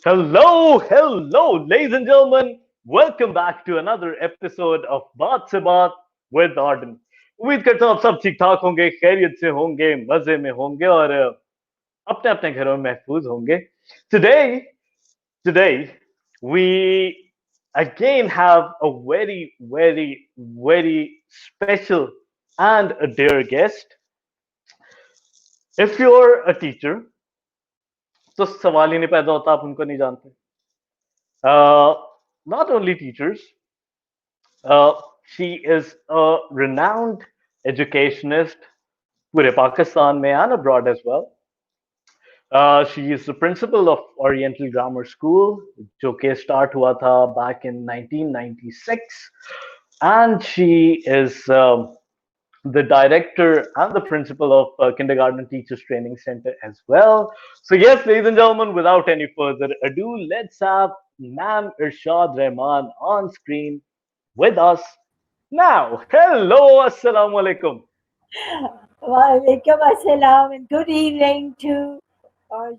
Hello, ladies and gentlemen. Welcome back to another episode of बात से बात with Arden. उम्मीद करता हूँ आप सब ठीक ठाक होंगे, खैरियत से होंगे, मजे में होंगे और अपने अपने घरों में महफूज होंगे. Today, today we again have a very special and a dear guest. If you're a teacher, तो सवाल ही नहीं पैदा होता आप उनको नहीं जानते. Uh, Not only teachers, Uh, she is a renowned educationist पूरे पाकिस्तान में and abroad as well. She is the principal of Oriental Grammar School, जो कि start हुआ था back in 1996, and she is the director and the principal of Kindergarten Teachers Training Center as well. So yes, ladies and gentlemen, without any further ado, let's have Ma'am Irshad Rahman on screen with us now. Hello, assalamu alaikum. Walaikum assalam and good evening to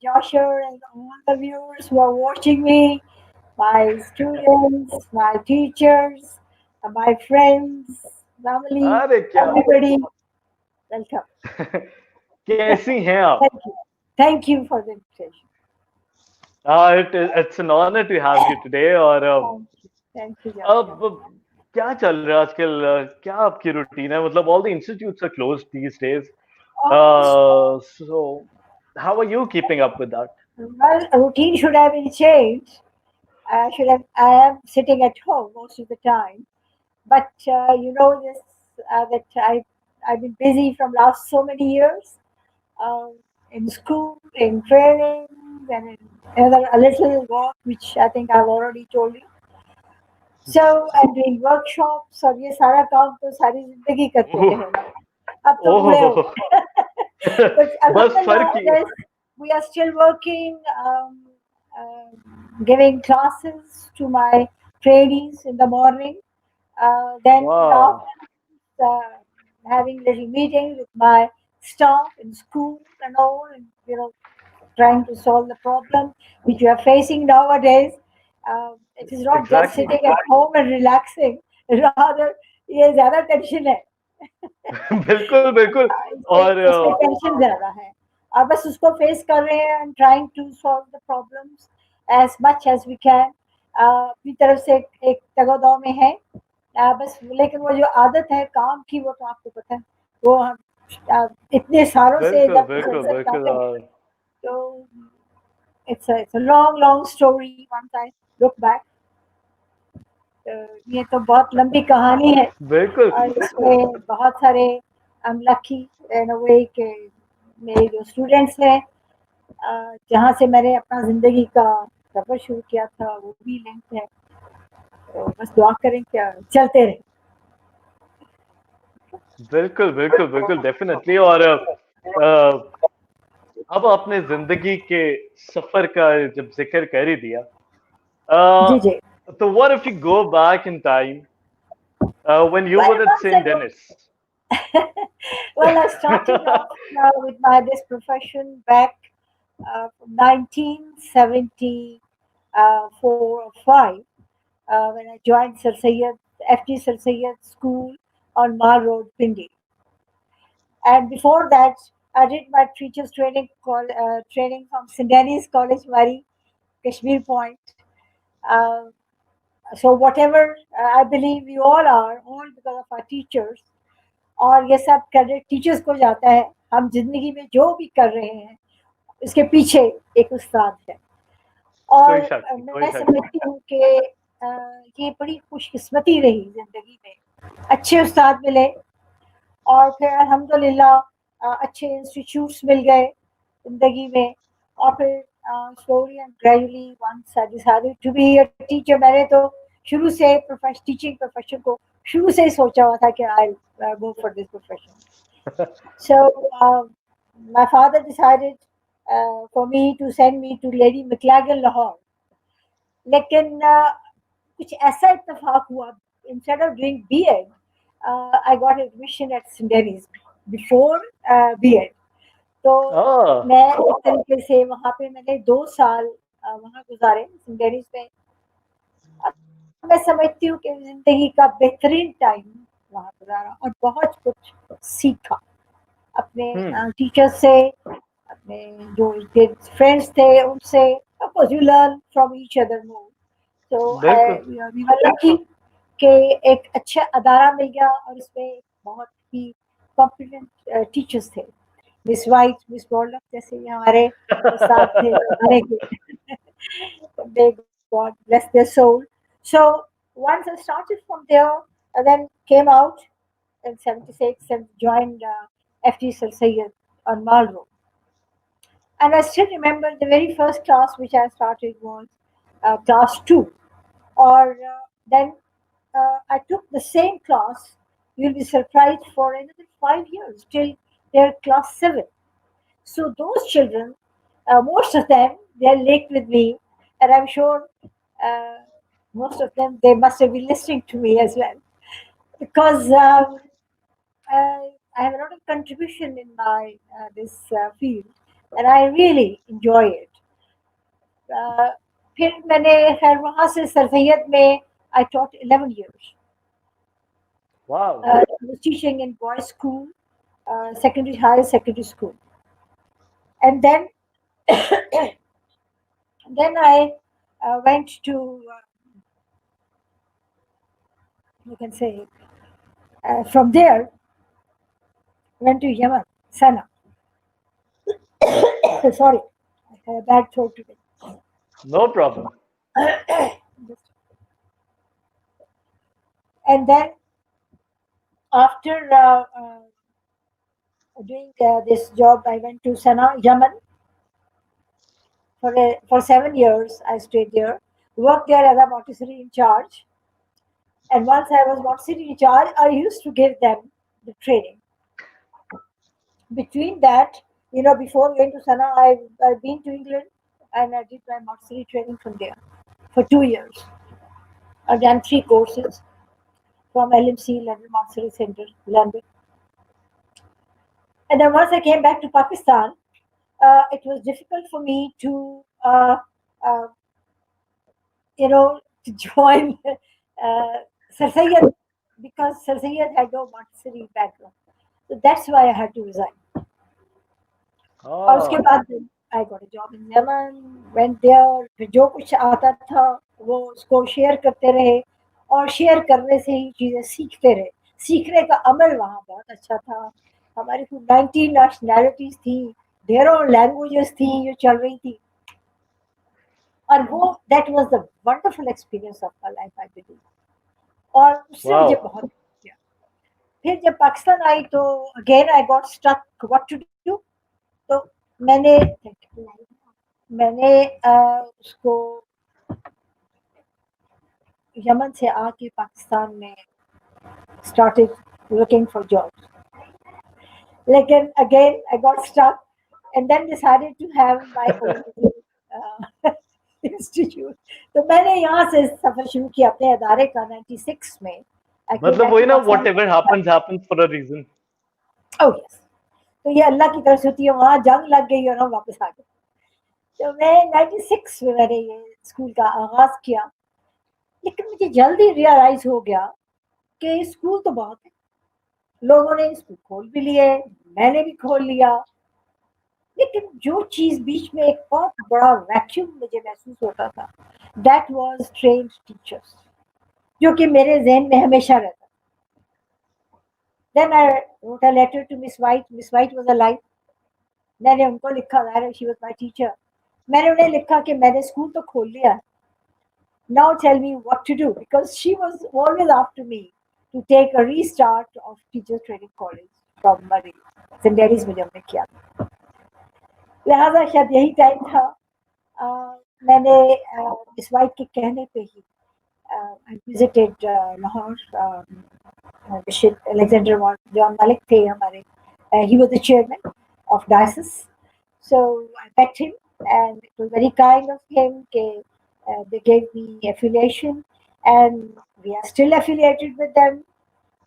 Joshua and all the viewers who are watching me, my students, my teachers, my friends, family, अरे क्या everybody. Welcome. कैसी हैं आप? Thank you. Thank you for the invitation. It's an honor to have you today. और Thank you, Joshua. अब क्या चल रहा है आजकल? क्या आपकी रूटीन है? मतलब all the institutes are closed these days. So how are you keeping up with that? Well, routine should have been changed. I am sitting at home most of the time. But you know this that I've been busy from last so many years in school, in training, and in another a little work which I think I've already told you. So I'm doing workshops और ये सारा काम तो सारी जिंदगी करते रहे ओह हैं. अब तो बूढ़े हो ओह गए. But बस फर्क alhamdulillah, he yes, we are still working, giving classes to my trainees in the morning. Then in the वाह afternoon, having little meetings with my staff in school and all, and trying to solve the problem which we are facing nowadays. It is not just exactly sitting at home and relaxing. Rather, ये ज़्यादा tension है. बिल्कुल बिल्कुल और इसमें tension ज़्यादा है और बस उसको फेस कर रहे हैं and trying to solve the problems as much as we can. अपनी तरफ से एक तगोदाव में है. बस लेकिन वो जो आदत है काम की वो तो आपको पता है वो हम इतने सालों से बिल्कुल जब बिल्कुल मुसलसल कर बिल्कुल रहे हैं तो it's a long story once I look back. ये तो बहुत लंबी कहानी है बिल्कुल और इसमें बहुत सारे I'm lucky in a way कि मेरे जो स्टूडेंट्स हैं जहाँ से मैंने अपना ज़िंदगी का सफ़र शुरू किया था वो भी लिंक है. तो बस दुआ करें क्या चलते रहे. बिल्कुल बिल्कुल बिल्कुल डेफिनेटली और अब आपने जिंदगी के सफर का जब जिक्र कर ही दिया जी जी. तो what if you go back in time when you were Well, at once St. ago, Denis? well, I started off with this profession back from 1974 or 5 when I joined Sir Syed, FT Sir Syed School on Mar Road, Pindi. And before that, I did my teachers training training from St. Denis College, Mari, Kashmir Point. Uh, so whatever I believe you all are, all because of our teachers. और ये सब credit teachers को जाता है. हम जिंदगी में जो भी कर रहे हैं इसके पीछे एक उस्ताद है कोई और शक नहीं कोई मैं शक समझती हूँ कि ये बड़ी खुशकिस्मती रही जिंदगी में. अच्छे उस्ताद मिले और फिर अल्हम्दुलिल्लाह अच्छे इंस्टीट्यूट्स मिल गए जिंदगी में और फिर slowly and gradually once I decided to be a teacher. मैंने तो शुरू से टीचिंग प्रोफेशन को शुरू से ही सोचा हुआ था कि आई go for this profession. So my father decided for me to send me to Lady McLagan Lahore. लेकिन कुछ ऐसा इत्तेफाक हुआ. Instead of doing B.Ed, I got admission at St. Denis before B.Ed. तो ah मैं इस तरीके से वहाँ पे मैंने 2 साल वहाँ गुजारे सिंगेरिस में। अब मैं समझती हूँ कि जिंदगी का बेहतरीन टाइम वहाँ गुजारा और बहुत कुछ सीखा अपने टीचर से, अपने जो फ्रेंड्स थे उनसे। Of course you learn from each other more. तो बिल्कुल। वी वर लकी कि एक अच्छा अदारा मिल गया और इसमें बहुत ही कॉम्पिटेंट टीचर्स थे। मिस वाइट, मिस वॉर्डन जैसे ये हमारे साथ थे अदारे के। they God bless their soul. So once I started from there, and then came out in '76 and joined FT Sir Syed on Marlborough. And I still remember the very first class which I started was class 2. Or then I took the same class, you'll be surprised, for another 5 years till their class 7. So those children, most of them, they're linked with me, and I'm sure uh, most of them, they must have been listening to me as well, because I have a lot of contribution in my this field, and I really enjoy it. फिर मैंने खैर वहाँ से sir Syed में I taught 11 years. Wow. I was teaching in boys' school, secondary high secondary school, and then then I went to you can say from there went to Yemen, Sana. Sorry, I had a bad throat today. No problem. And then after doing this job, I went to Sana, Yemen. For 7 years, I stayed there, worked there as a Montessori in charge. And once I was Montessori in charge, I used to give them the training. Between that, before going to Sana, I've been to England and I did my Montessori training from there for 2 years. I've done 3 courses from LMC, London Montessori Center, London. And then once I came back to Pakistan, it was difficult for me to, uh, to join Sir Syed, because Sir Syed had no Montessori background. So that's why I had to resign. और उसके Oh, बाद I got a job in Yemen, went there, फिर जो कुछ आता था वो उसको शेयर करते रहे, और शेयर करने से ही चीज़ें सीखते रहे। सीखने का अमल वहाँ बहुत अच्छा था। हमारी 19 नेशनैलिटीज़ थी, ढेरों लैंग्वेजेस थी जो चल रही थी, और वो that was the wonderful experience of my life, I believe. और उससे मुझे wow. बहुत किया। फिर जब पाकिस्तान आई तो again I got stuck what to do. तो मैंने मैंने उसको यमन से आके पाकिस्तान में started looking for jobs. लेकिन again I got stuck and then decided to have my own institute. तो मैंने यहाँ से सफर शुरू किया अपने अदारे का 96 में। I came मतलब back वही to ना, Pakistan. whatever happens happens for a reason. Oh yes. तो ये अल्लाह की तरफ से होती है, वहाँ जंग लग गई और हम वापस आ गए। तो मैं 96 में मैंने ये स्कूल का आगाज किया, लेकिन मुझे जल्दी रियलाइज हो गया कि स्कूल तो बहुत है, लोगों ने स्कूल खोल भी लिए, मैंने भी खोल लिया, लेकिन जो चीज बीच में एक बहुत बड़ा वैक्यूम मुझे महसूस होता था, दैट वाज ट्रेन्ड टीचर्स, जो कि मेरे जहन में हमेशा रहता। Then I wrote a letter to Miss White. Miss White was alive. मैंने उनको लिखा, शी वाज माय टीचर। मैंने उन्हें लिखा कि मैंने स्कूल तो खोल लिया, now tell me what to do, because she was always after me to take a restart of teacher training college from Murray, St. Mary's में जब मैं किया। लिहाजा शायद यही टाइम था। मैंने इस वाइट के कहने पे ही I visited Lahore. Bishop Alexander John Malik थे हमारे, he was the chairman of diocese, so I met him and it was very kind of him कि they gave me affiliation and we are still affiliated with them.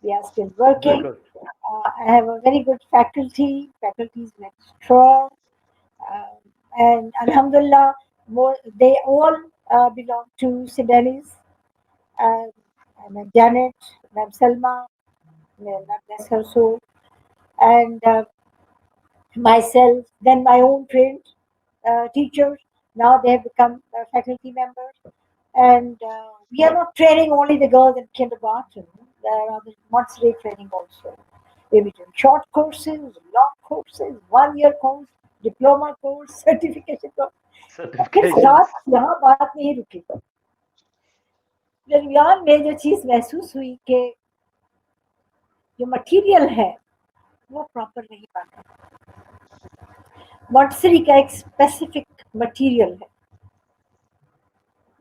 We are still working. बिल्कुल. I have a very good faculty. Faculty is very strong, and Alhamdulillah, they all belong to Sudanese. Ma'am Janet, Ma'am Salma, may Allah bless her soul, and myself, then my own trained teachers. Now they have become faculty members. And we are not training only the girls in kindergarten. There are the Montessori training also. We do short courses, long courses, 1 year course, diploma course, certification course. फिर certifications. साथ यहाँ बात नहीं रुकी। दरमियान में जो चीज महसूस हुई कि जो मटेरियल है वो प्रॉपर नहीं बना। मॉन्टेसरी का एक स्पेसिफिक मटेरियल है।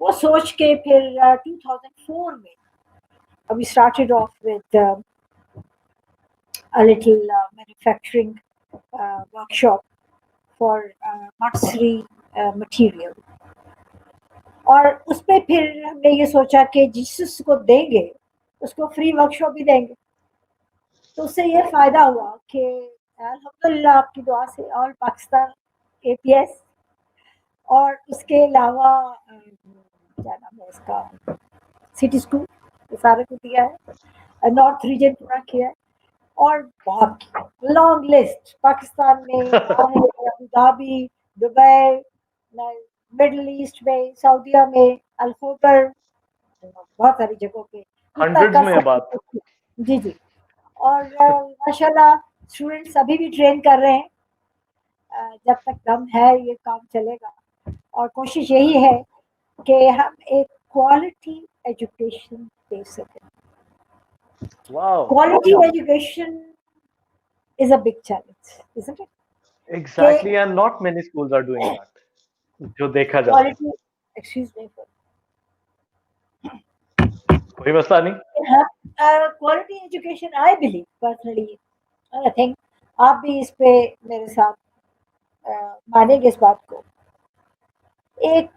वो सोच के फिर 2004 में we started off with a little manufacturing workshop for Montessori material. और उसमें फिर हमने ये सोचा कि जिसको देंगे उसको फ्री वर्कशॉप भी देंगे। तो उससे ये फायदा हुआ कि अल्हम्दुलिल्लाह आपकी दुआ से ऑल पाकिस्तान APS और उसके अलावा क्या नाम है इसका सिटी स्कूल ये सारे को दिया है, नॉर्थ रीजन पूरा किया है और बहुत लॉन्ग लिस्ट पाकिस्तान में Abu Dhabi, Dubai, middle east में, सऊदीया में, अल-खुबर, बहुत सारी जगहों पे हंड्रेड्स में बात। जी जी। और माशाल्लाह स्टूडेंट्स अभी भी ट्रेन कर रहे हैं। जब तक दम है ये काम चलेगा और कोशिश यही है कि हम एक क्वालिटी एजुकेशन दे सकें। Wow. Quality education is a big challenge, isn't it? Exactly, and not many schools are doing that. जो देखा जाता है। Quality, excuse me. कोई मसला नहीं। Quality education, I believe personally, I think आप भी इस पे मेरे साथ मानेंगे इस बात को। एक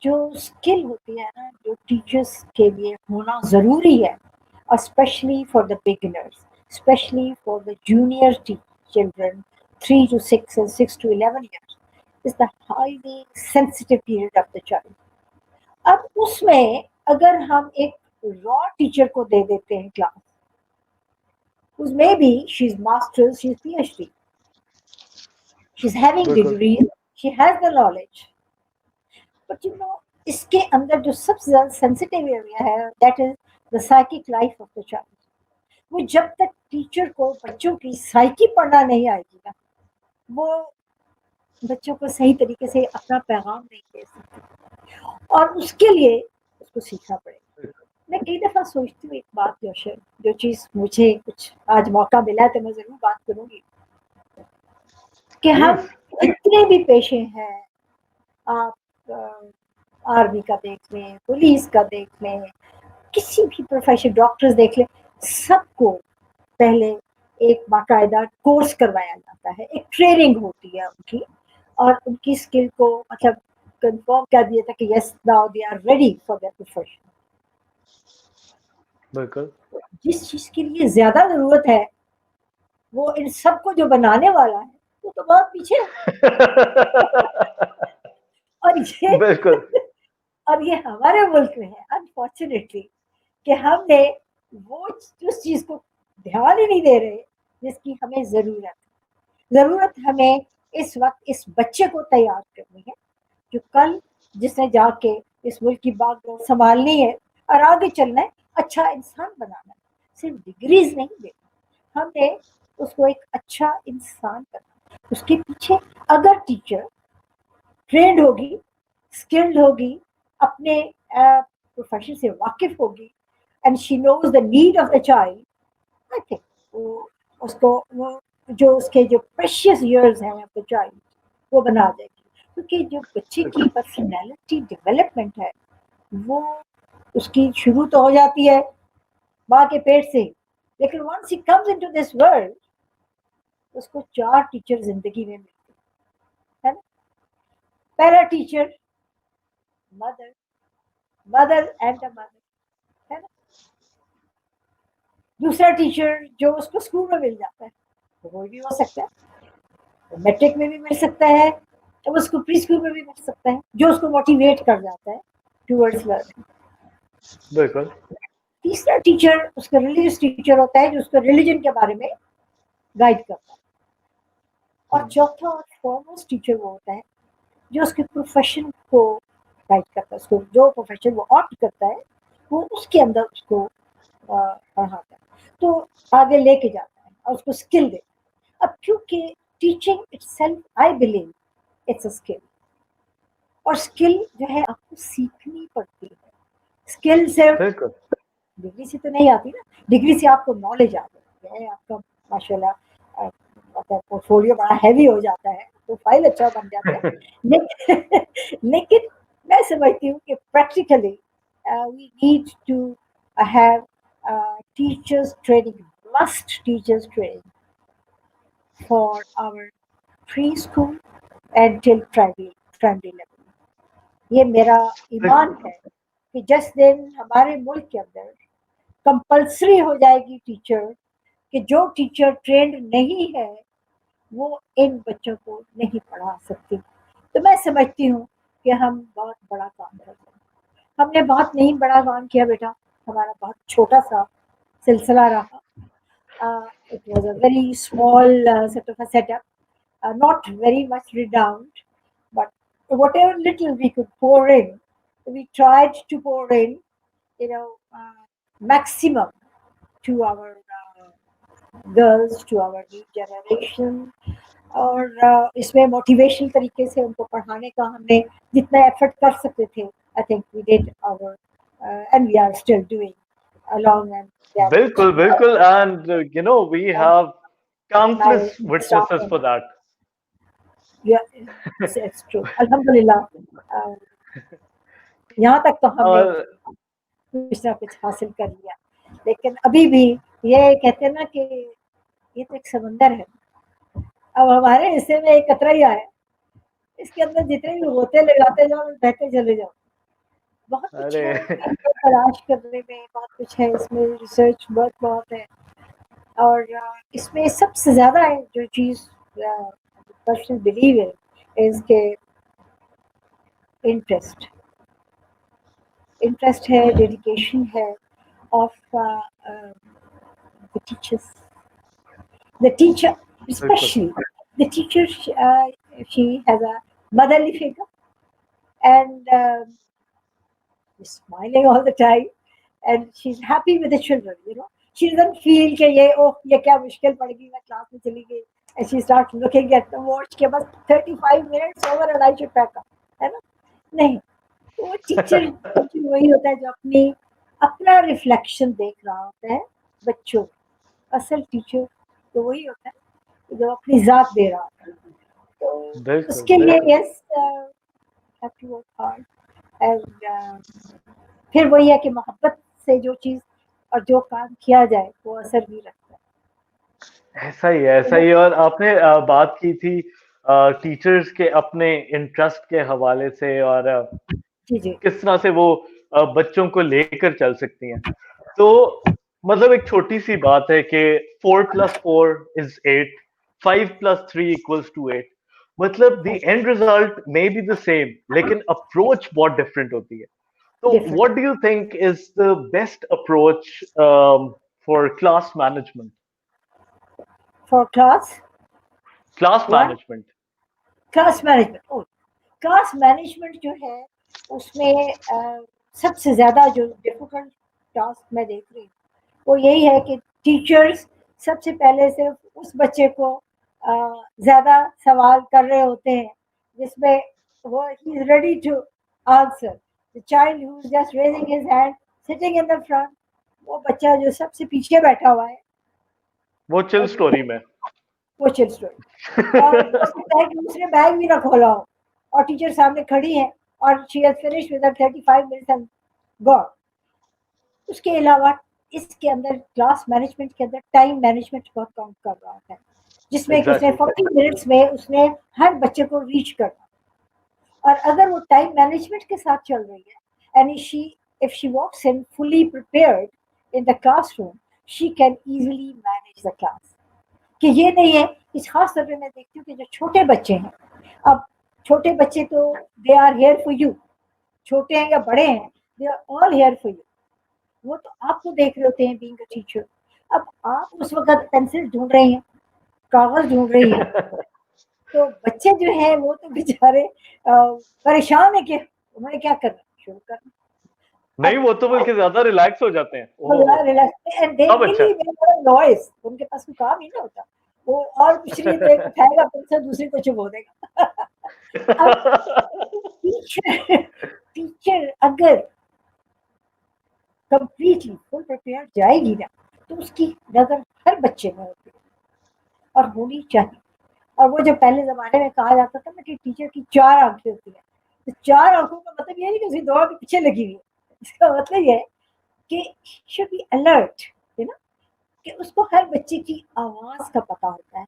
जो स्किल होती है ना जो टीचर्स के लिए होना जरूरी है, especially for the beginners, especially for the junior children 3 to 6 and 6 to 11 years, is the highly sensitive period of the child. अब उसमें अगर हम एक रॉ टीचर को दे देते हैं class, who's maybe she's masters, she's PhD, she's having degrees, she has the knowledge, but you know इसके अंदर जो सबसे ज्यादा सेंसिटिव एरिया है that is the psychic life of the child. वो जब तक टीचर को बच्चों की साइकी पढ़ना नहीं आएगी ना वो बच्चों को सही तरीके से अपना पैगाम नहीं दे सकते और उसके लिए उसको सीखना पड़ेगा। मैं कई दफा सोचती हूँ एक बात जो चीज मुझे कुछ आज मौका मिला है तो मैं जरूर बात करूंगी कि हम इतने भी पेशे हैं, आप आर्मी का देख लें, पुलिस का देख लें, किसी भी प्रोफेशन, डॉक्टर्स देख लें, सबको पहले एक बाकायदा कोर्स करवाया जाता है, एक ट्रेनिंग होती है उनकी और उनकी स्किल को मतलब कंफर्म कर दिया था कि yes now they are ready for their profession. बिल्कुल। जिस चीज के लिए ज्यादा जरूरत है वो इन सबको जो बनाने वाला है वो तो बहुत पीछे और ये बिल्कुल और ये हमारे मुल्क में है अनफॉर्चुनेटली कि हमने वो उस चीज को ध्यान ही नहीं दे रहे जिसकी हमें जरूरत हमें इस वक्त इस बच्चे को तैयार करनी है जो कल जिसने जाके इस मुल्क की बागडोर संभालनी है और आगे चलना है, अच्छा इंसान बनाना है, सिर्फ डिग्रीज नहीं देना, हमने उसको एक अच्छा इंसान करना। उसके पीछे अगर टीचर ट्रेंड होगी, स्किल्ड होगी, अपने प्रोफेशन से वाकिफ होगी and she knows the need of the child, I think उसको वो जो उसके जो प्रेशियस इयर्स हैं ऑफ द चाइल्ड वो बना देगी। क्योंकि जो बच्चे की पर्सनैलिटी डेवलपमेंट है वो उसकी शुरू तो हो जाती है माँ के पेट से, लेकिन once he comes into this world उसको 4 टीचर जिंदगी में मिलते है ना। पहला teacher mother and a mother है ना। दूसरा टीचर जो उसको स्कूल में मिल जाता है वो भी हो सकता है, मैट्रिक में भी मिल सकता है, अब उसको प्री स्कूल में भी मिल सकता है जो उसको मोटिवेट कर जाता है टूवर्ड्स लर्निंग। बिल्कुल। तीसरा टीचर उसका रिलीजियस टीचर होता है जो उसको रिलीजन के बारे में गाइड करता है। और चौथा और फॉरमोस्ट टीचर वो होता है जो उसके प्रोफेशन को गाइड करता है, उसको जो प्रोफेशन वो ऑप्ट करता है वो उसके अंदर उसको पढ़ाता है, तो आगे लेके जाता है और उसको स्किल देता है। अब क्योंकि teaching itself I believe it's a skill, और स्किल जो है आपको सीखनी पड़ती है। स्किल सिर्फ बिल्कुल। डिग्री से तो नहीं आती ना, डिग्री से आपको नॉलेज आ जाती है, आपका माशाल्लाह मतलब पोर्टफोलियो बड़ा हैवी हो जाता है, तो फाइल अच्छा बन जाता है। लेकिन लेकिन मैं समझती हूँ कि practically we need to have teachers training, must teachers training for our pre school and till primary level. ये मेरा ईमान है कि जिस दिन हमारे मुल्क के अंदर कंपल्सरी हो जाएगी टीचर, कि जो टीचर ट्रेंड नहीं है वो इन बच्चों को नहीं पढ़ा सकती, तो मैं समझती हूँ कि हम बहुत बड़ा काम कर रहे हैं। हमने बहुत नहीं बड़ा काम किया बेटा, हमारा बहुत छोटा सा सिलसिला रहा। It was a very small sort of a setup, not very much renowned, but whatever little we could pour in, we tried to pour in, you know, maximum to our girls, to our new generation. और इसमें motivational तरीके से उनको पढ़ाने का हमने जितना effort कर सकते थे, I think we did our and we are still doing along and बिल्कुल, बिल्कुल, and you know, we have my countless staff witnesses and for that. yeah, it's true, अल्हम्दुलिल्लाह। uh, यहाँ तक तो हमने और कुछ ना कुछ हासिल कर लिया, लेकिन अभी भी ये कहते हैं ना कि ये तो एक समंदर है, अब हमारे हिस्से में एक कतरा ही आया, इसके अंदर जितने भी होते लगाते जाओ बहते चले जाओ। बहुत कुछ अरे है इनको तलाश करने में, बहुत कुछ है इसमें, रिसर्च वर्क बहुत है। और इसमें सबसे ज़्यादा जो चीज़ पर्सनल बिलीव है इसके इंटरेस्ट, इंटरेस्ट है, डेडिकेशन है of the teachers, the teacher, बिल्कुल, especially the teacher, she has a motherly figure and smiling all the time, and she's happy with the children. You know, she doesn't feel कि ये ओह ये क्या मुश्किल पड़ गई, मैं क्लास में चली गई, and she starts looking at the watch के बस 35 minutes over and I should pack up, है ना? नहीं, वो टीचर वही होता है जो अपनी अपना रिफ्लेक्शन देख रहा होता है बच्चों में। असल टीचर तो वही होता है जो अपनी जात दे रहा होता है, तो बिल्कुल, उसके लिए बिल्कुल। Yes have to work hard and फिर वही है कि मोहब्बत से जो चीज़ और जो काम किया जाए वो असर भी रखता ऐसा ही है, ऐसा है। ही है। और आपने बात की थी टीचर्स के अपने इंटरेस्ट के हवाले से, और जी, जी। किस तरह से वो बच्चों को लेकर चल सकती हैं। तो मतलब एक छोटी सी बात है कि 4+4 is 8, 5+3 = 8। मतलब the end result may be the same, लेकिन अप्रोच बहुत डिफरेंट होती है। तो different what do you think is the best approach for class management? For class class 1 management. Class management. Oh! Class management जो है उसमें सबसे ज़्यादा जो डिफ़िकल्ट टास्क मैं देख रही हूँ, वो यही है कि टीचर्स सबसे पहले सिर्फ़ उस बच्चे को ज़्यादा सवाल कर रहे होते हैं, जिसमें वो he is ready to answer. The child who is just raising his hand, sitting in the front, वो बच्चा जो सबसे पीछे बैठा हुआ है वो चिल और स्टोरी में। वो चिल स्टोरी, और हो सकता है कि उसने बैग भी ना खोला हो और टीचर सामने खड़ी है और she has finished with 35 minutes and gone. उसके अलावा इसके अंदर क्लास मैनेजमेंट के अंदर टाइम मैनेजमेंट बहुत काउंट कर रहा है, जिसमें कि उसने एग्जैक्टली। 40 मिनट्स में उसने हर बच्चे को रीच करना, और अगर वो टाइम मैनेजमेंट के साथ चल रही है and she if she walks in fully prepared in the classroom, she can easily manage the class. कि ये नहीं है, इस खास तौर पे मैं देखती हूँ कि जो छोटे बच्चे हैं, अब छोटे बच्चे तो they are here for you, छोटे हैं या बड़े हैं, they are all here for you. वो तो आपको देख रहे होते हैं बीइंग अ टीचर। अब आप उस वक्त पेंसिल ढूंढ रही हैं, कागज ढूंढ रही हैं, तो बच्चे जो हैं वो तो बेचारे परेशान है कि उन्होंने क्या करना, शुरू करना। नहीं, अब वो तो बल्कि ज्यादा रिलैक्स हो जाते हैं। ओहो, रिलैक्स एंड दे अब अच्छा। रियली मेक नॉइज, उनके पास कोई काम ही नहीं होता। वो और कुछ नहीं तो एक उठाएगा पेंसिल, दूसरी को चुभो देगा। अब टीचर टीचर अगर कंप्लीटली फुल प्रिपेयर जाएगी ना, तो उसकी नजर हर बच्चे में होती है और होनी चाहिए। और वो जो पहले जमाने में कहा जाता था ना कि टीचर की 4 आंखें होती हैं, तो 4 आंखों का मतलब ये नहीं कि उसकी 2 आंखें पीछे लगी हुई है। इसका मतलब ये है कि शुड बी अलर्ट, है ना, कि उसको हर बच्चे की आवाज का पता होता है,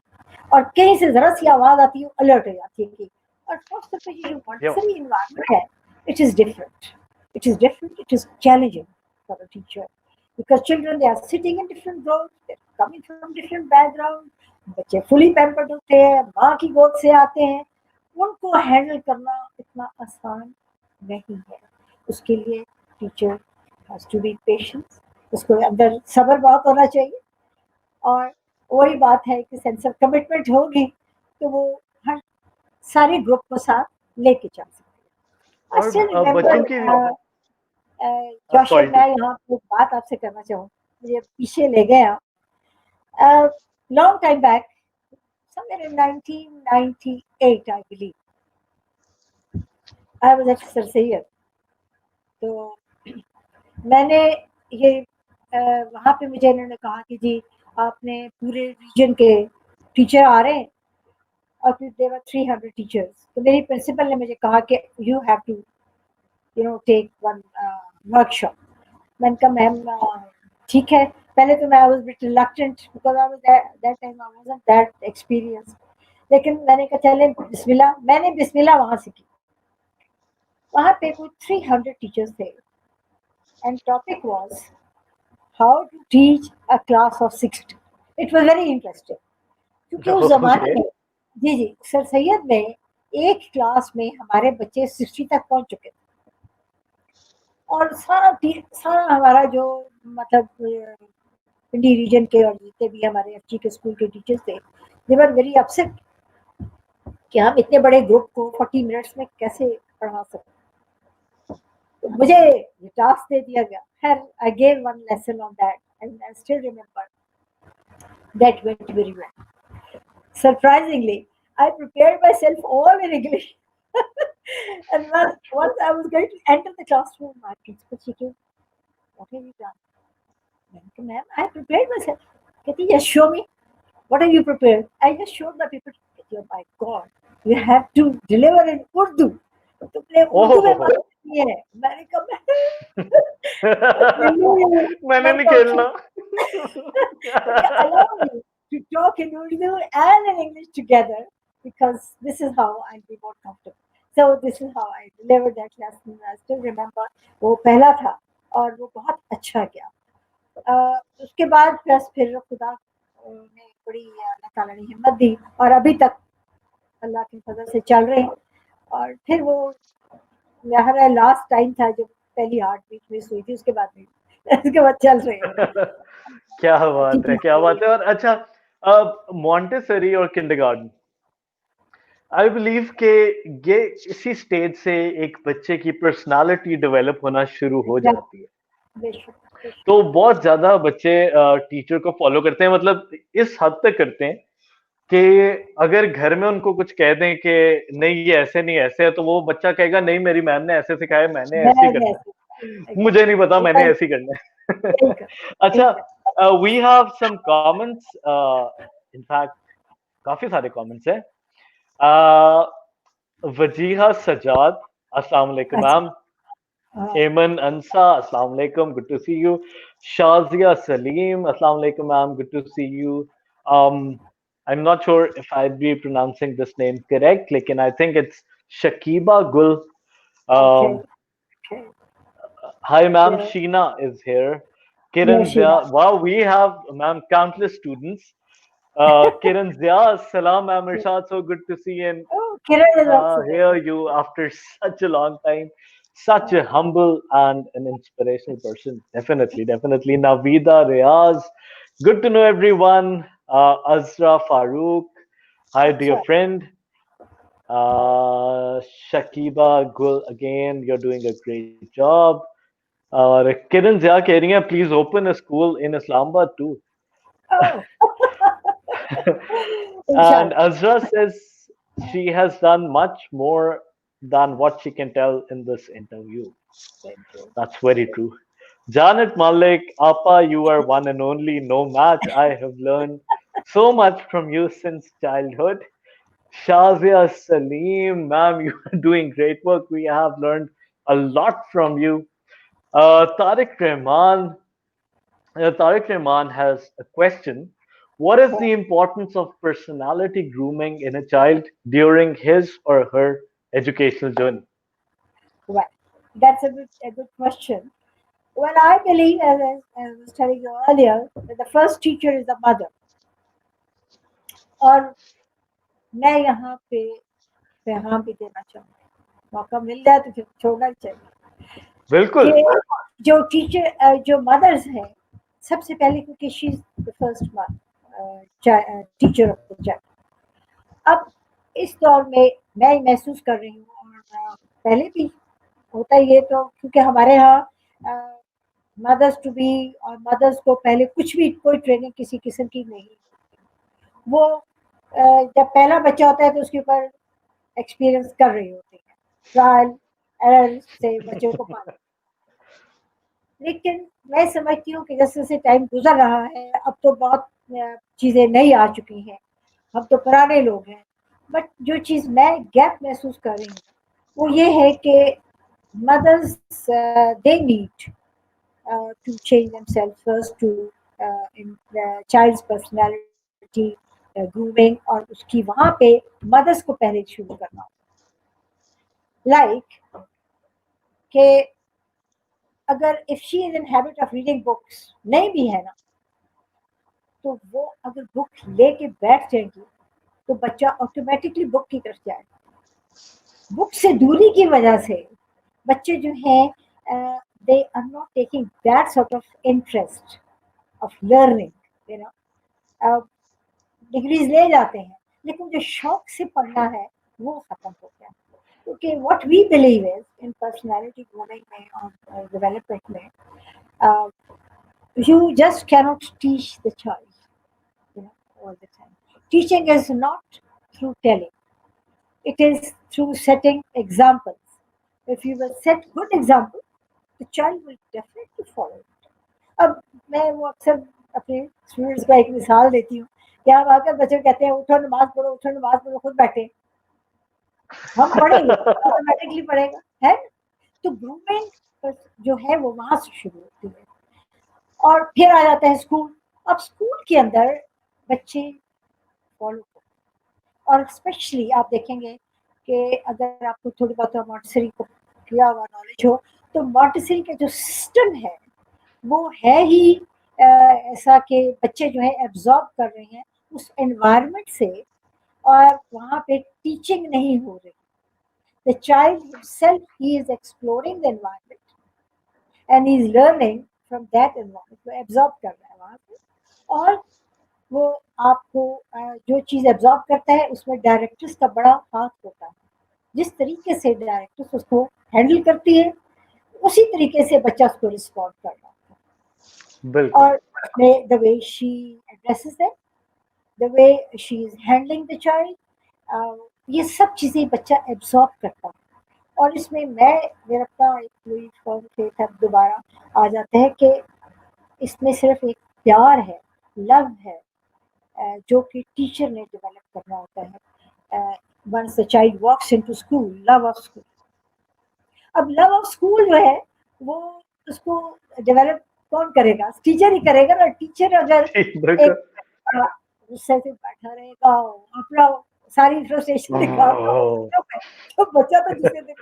और कहीं से जरा सी आवाज आती है अलर्ट हो जाती है कि। और खासतौर पर ये जो यो, मॉन्टेसरी इन्वायरमेंट है, it is different, it is different, it is challenging for a teacher, because children they are sitting in different groups, they are coming from different background, बच्चे फुली पैम्पर्ड होते हैं, माँ की गोद से आते हैं, उनको हैंडल करना इतना आसान नहीं है। उसके लिए teacher has to be patience, उसको अंदर सब्र बहुत होना चाहिए, और वही बात है कि सेंस ऑफ कमिटमेंट होगी तो वो हर सारे ग्रुप को साथ लेके चल सकते हैं। आई और स्टिल बच्चों रिमेम्बर की, जोशर, सॉरी टू, मैं यहाँ पे एक बात आपसे करना चाहूँ, मुझे पीछे ले गया। Long time back, somewhere in 1998 I believe, I was at Sir Sayyid, तो मैंने ये वहाँ पे मुझे इन्होंने कहा कि जी आपने पूरे रीजन के टीचर आ रहे हैं, और फिर देवर 300 टीचर्स, तो मेरी प्रिंसिपल ने मुझे कहा कि you have to take one workshop. मैंने कहा मैम ठीक है। पहले तो मैं I was bit reluctant because I was that time I wasn't that experience, लेकिन मैंने कहा चले बिस्मिल्लाह, मैंने बिस्मिल्लाह वहाँ से की। वहाँ पे कुछ 300 टीचर्स थे, and topic was how to teach a class of 60। It was very interesting, क्योंकि उस जमाने ओके, में, जी जी, सर सैयद में एक क्लास में हमारे बच्चे 60 तक पहुंच चुके थे, और सारा हमारा जो मतलब पिंडी रीजन के और जितने भी हमारे एफजी के स्कूल के टीचर्स थे, दे वर वेरी अपसेट कि हम इतने बड़े ग्रुप को 40 मिनट्स में कैसे पढ़ा सकते। तो मुझे ये टास्क दे दिया गया। खैर I gave one lesson on that and I still remember that went very well. Surprisingly, I prepared myself all in English. And once I was going to enter the classroom, my principal said, "What have you done?" I said, "Ma'am, I prepared myself." Kati, "Yes, show me. What have you prepared?" I just showed the paper. Kati, "Oh my God, you have to deliver in Urdu." तुमने उर्दू में ओहो। बात की है। मैंने कहा मैंने नहीं मैं खेलना। okay, allow me to talk in Urdu and in English together, because this is how I'll be more comfortable. So this is how I delivered that lesson. I still remember वो पहला था और वो बहुत अच्छा गया। उसके बाद बस फिर खुदा ने बड़ी अल्लाह ताला ने हिम्मत दी, और अभी तक अल्लाह के फजल से चल रहे हैं। और फिर वो मेरा लास्ट टाइम था जब पहली हार्ट बीट मिस हुई थी, उसके बाद नहीं। उसके बाद चल रहे हैं। क्या बात है, टीचिंग क्या हो रही बात है। है। और अच्छा, मॉन्टेसरी और किंडरगार्टन, आई बिलीव के ये इसी स्टेज से एक बच्चे की पर्सनालिटी डेवलप होना शुरू हो जाती है। बेशक, बेशक। तो बहुत ज्यादा बच्चे टीचर को फॉलो करते हैं, मतलब इस हद तक करते हैं कि अगर घर में उनको कुछ कह दें कि नहीं ये ऐसे नहीं ऐसे है, तो वो बच्चा कहेगा नहीं मेरी मैम ने ऐसे सिखाया, मैंने ऐसे ही मैंने करना ऐसे है, मुझे नहीं पता, मैंने ऐसे ही करना यही है। कर यही अच्छा, कर we have some comments, in fact काफी सारे कमेंट्स हैं। वजीहा सजाद, अस्सलाम वालेकुम अच्छा। मैम। हाँ, Ayman Ansa, Assalamu alaikum, good to see you. Shazia Salim, Assalamu alaikum, ma'am, good to see you. I'm not sure if I'd be pronouncing this name correct, लेकिन I think it's Shakiba Gul. Okay, Um, okay. Hi, ma'am, ये Sheena is here. ये Kiran Sheila. Zia, wow, we have, ma'am, countless students. Kiran Zia, Salam, I'm Irshad. So good to see and Oh, Kiran is also there. hear you after such a long time. Such a humble and an inspirational person. Definitely, definitely. Navida, Riaz, good to know everyone. Azra, Farooq, hi, dear अच्छा, friend. Shakiba, Gul, again, you're doing a great job. और किरण जिया कह रही हैं please open a school in Islamabad too. oh, And इंशाल्लाह. Azra says she has done much more than what she can tell in this interview. Thank you. That's very true. Janet Malik, Appa, you are one and only, no match. I have learned so much from you since childhood. Shazia Salim, ma'am, you are doing great work. We have learned a lot from you. Tariq Rahman, Tariq Rahman has a question. What is the importance of personality grooming in a child during his or her educational journey? Right. That's a good question. Well, I believe, as I was telling you earlier, that the first teacher is the mother. और मैं यहाँ पे पैगाम भी देना चाहूँगी, मौका मिल जाए तो फिर छोड़ना ही चाहिए बिल्कुल कि जो टीचर जो मदर्स हैं सबसे पहले, क्योंकि she is the first teacher of the child. अब इस दौर में मैं महसूस कर रही हूँ, और पहले भी होता ही है, तो क्योंकि हमारे यहाँ मदर्स टू बी और मदर्स को पहले कुछ भी कोई ट्रेनिंग किसी किस्म की नहीं. वो जब पहला बच्चा होता है तो उसके ऊपर एक्सपीरियंस कर रही होती है, ट्रायल एरर से बच्चों को पाना. लेकिन मैं समझती हूँ कि जैसे जैसे टाइम गुजर रहा है, अब तो बहुत चीज़ें नई आ चुकी हैं, हम तो पुराने लोग हैं. बट जो चीज़ मैं गैप महसूस कर रही हूँ वो ये है कि mothers they need to change themselves first to in the child's personality grooming, और उसकी वहाँ पे mothers को पहले शुरू करना. लाइक कि अगर if she is in habit of reading books नहीं भी है ना, तो वो अगर बुक लेके बैठ जाएगी तो बच्चा ऑटोमेटिकली बुक की तरफ जाएगा. बुक से दूरी की वजह से बच्चे जो हैं they are not taking that sort of interest of learning, you know. Degrees ले जाते हैं लेकिन जो शौक से पढ़ना है वो खत्म हो गया. क्योंकि what we believe is in personality grooming में और डेवलपमेंट में, you just cannot teach the child, all the time. Teaching is not through telling, it is through setting examples. If you will set good example, the child will definitely follow it. अब मैं वो अक्सर अपने students को एक मिसाल देती हूँ कि आप आकर बच्चे कहते हैं उठो नमाज पढ़ो, खुद बैठे. हम पढ़ेंगे ऑटोमेटिकली पढ़ेगा, है. तो ग्रूमिंग जो है वो वहां से शुरू होती है. और फिर आ जाता है स्कूल. अब स्कूल के अंदर बच्चे फॉलो, और स्पेशली आप देखेंगे कि अगर आपको थोड़ी बहुत मॉन्टेसरी को किया हुआ नॉलेज हो, तो मॉन्टेसरी का जो सिस्टम है वो है ही ऐसा कि बच्चे जो है एब्जॉर्ब कर रहे हैं उस एनवायरनमेंट से, और वहाँ पे टीचिंग नहीं हो रही. The child himself, he is exploring the environment and he is learning from that environment. वो absorb कर रहा है वहाँ पे, और वो आपको जो चीज़ absorb करता है उसमें डायरेक्टर्स का बड़ा हाथ होता है. जिस तरीके से डायरेक्टर्स उसको हैंडल करती है उसी तरीके से बच्चा उसको रिस्पॉन्ड कर रहा है. बिल्कुल. और the way she addresses them, the way she is handling the child, ये सब चीज़ें बच्चा एब्जॉर्ब करता है. और इसमें मेरा अपना एक दोबारा आ जाता है कि इसमें सिर्फ एक प्यार है, लव है, जो कि टीचर ने डेवलप करना होता है. Once the child walks into school, love of school. अब लव ऑफ स्कूल जो है वो उसको डेवलप कौन करेगा? टीचर ही करेगा ना. टीचर अगर एक गुस्से से बैठा रहेगा, अपना सारी फ्रस्ट्रेशन दिखाता तो बच्चा तो जिसे देख.